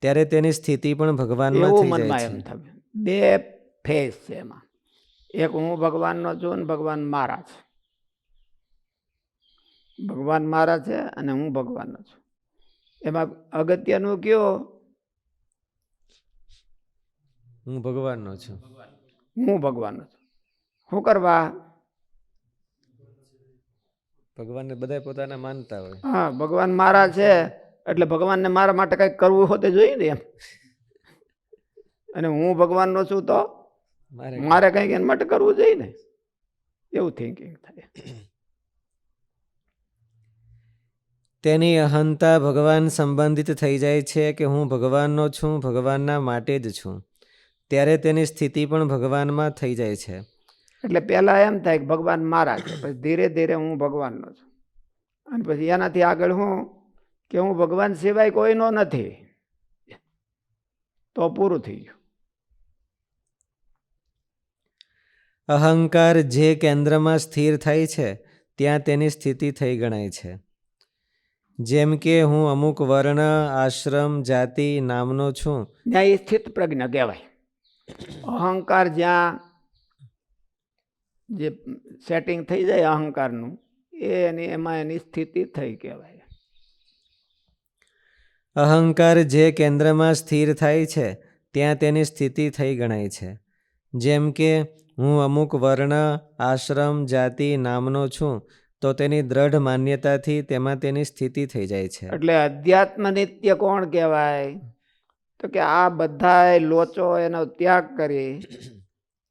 ત્યારે તેની સ્થિતિ પણ ભગવાનમાં એવું થઈ મનમાં જાય એમ છે. થયું. બે ફેસ છે એમાં, એક હું ભગવાનનો છું ને ભગવાન મારા છે. ભગવાન મારા છે અને હું ભગવાનનો છું. એમાં અગત્યનું કયો? હું ભગવાનનો છું. હું ભગવાનનો છું. શું કરવા? ભગવાનને બધા પોતાના માનતા હોય. હા, ભગવાન મારા છે એટલે ભગવાનને મારા માટે કંઈક કરવું હોતે જોઈએ ને એમ. અને હું ભગવાનનો છું તો મારે કંઈક એના માટે કરવું જોઈએ ને, એવું થિંકિંગ થાય. તેની અહંતા ભગવાન સંબંધિત થઈ જાય છે કે હું ભગવાનનો છું, ભગવાનના માટે જ છું. ત્યારે તેની સ્થિતિ પણ ભગવાનમાં થઈ જાય છે. એટલે પહેલા એમ થાય કે ભગવાન મારા છે, પછી ધીરે ધીરે હું ભગવાનનો છું, અને પછી એનાથી આગળ હું કે હું ભગવાન સિવાય કોઈનો નથી, તો પૂરું થઈ ગયું. અહંકાર જે કેન્દ્રમાં સ્થિર થાય છે ત્યાં તેની સ્થિતિ થઈ ગણાય છે. જેમ કે હું અમુક વર્ણ, આશ્રમ, જાતિ, નામનો છું. ત્યાં એ સ્થિત પ્રજ્ઞ કહેવાય. અહંકાર જ્યાં જે સેટિંગ થઈ જાય અહંકારનું, એમાં એની સ્થિતિ થઈ કહેવાય. અહંકાર જે કેન્દ્રમાં સ્થિર થાય છે ત્યાં તેની સ્થિતિ થઈ ગણાય છે. જેમ કે હું અમુક વર્ણ, આશ્રમ, જાતિ, નામનો છું, તો તેની દ્રઢ માન્યતાથી તેમાં તેની સ્થિતિ થઈ જાય છે. એટલે અધ્યાત્મ નિત્ય કોણ કહેવાય? તો કે આ બધા લોચો એનો ત્યાગ કરી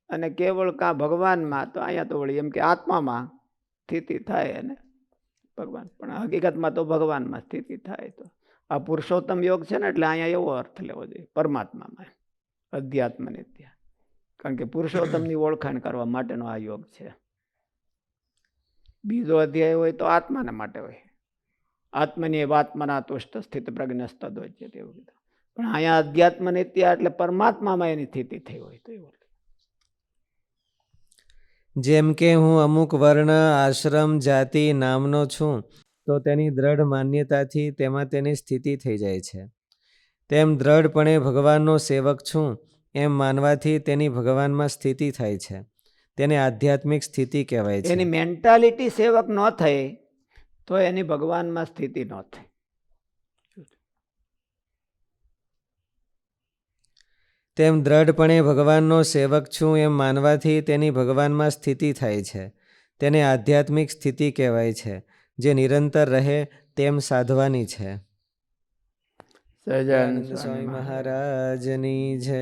અને કેવળ કાં ભગવાનમાં, તો અહીંયા તો વળી એમ કે આત્મામાં સ્થિતિ થાય અને ભગવાન, પણ હકીકતમાં તો ભગવાનમાં સ્થિતિ થાય. તો આ પુરુષોત્તમ યોગ છે ને, એટલે અહીંયા એવો અર્થ લેવો જોઈએ પરમાત્મામાં, અધ્યાત્મ નિત્ય. કારણ કે પુરુષોત્તમની ઓળખાણ કરવા માટેનો આ યોગ છે. બીજો અધ્યાય હોય તો આત્માના માટે હોય, આત્મની આત્મના તુષ્ટ સ્થિત પ્રજ્ઞસ્તદ હોય છે તેવું કીધું. પણ અહીંયા અધ્યાત્મ નિત્ય એટલે પરમાત્મામાં એની સ્થિતિ થઈ હોય તો એવું. જેમ કે હું અમુક વર્ણ, આશ્રમ, જાતિ, નામનો છું, તો તેની દ્રઢ માન્યતાથી તેમાં તેની સ્થિતિ થઈ જાય છે. તેમ દ્રઢપણે ભગવાનનો સેવક છું એમ માનવાથી તેની ભગવાનમાં સ્થિતિ થાય છે. તેને આધ્યાત્મિક સ્થિતિ કહેવાય છે. એની મેન્ટાલિટી સેવક ન થઈ તો એની ભગવાનમાં સ્થિતિ ન થઈ. તેમ દ્રઢપણે ભગવાનનો સેવક છું એમ માનવાથી તેની ભગવાનમાં સ્થિતિ થાય છે. તેને આધ્યાત્મિક સ્થિતિ કહેવાય છે, જે નિરંતર રહે તેમ સાધવાની છે. સહજાનંદ સ્વામી મહારાજની જય.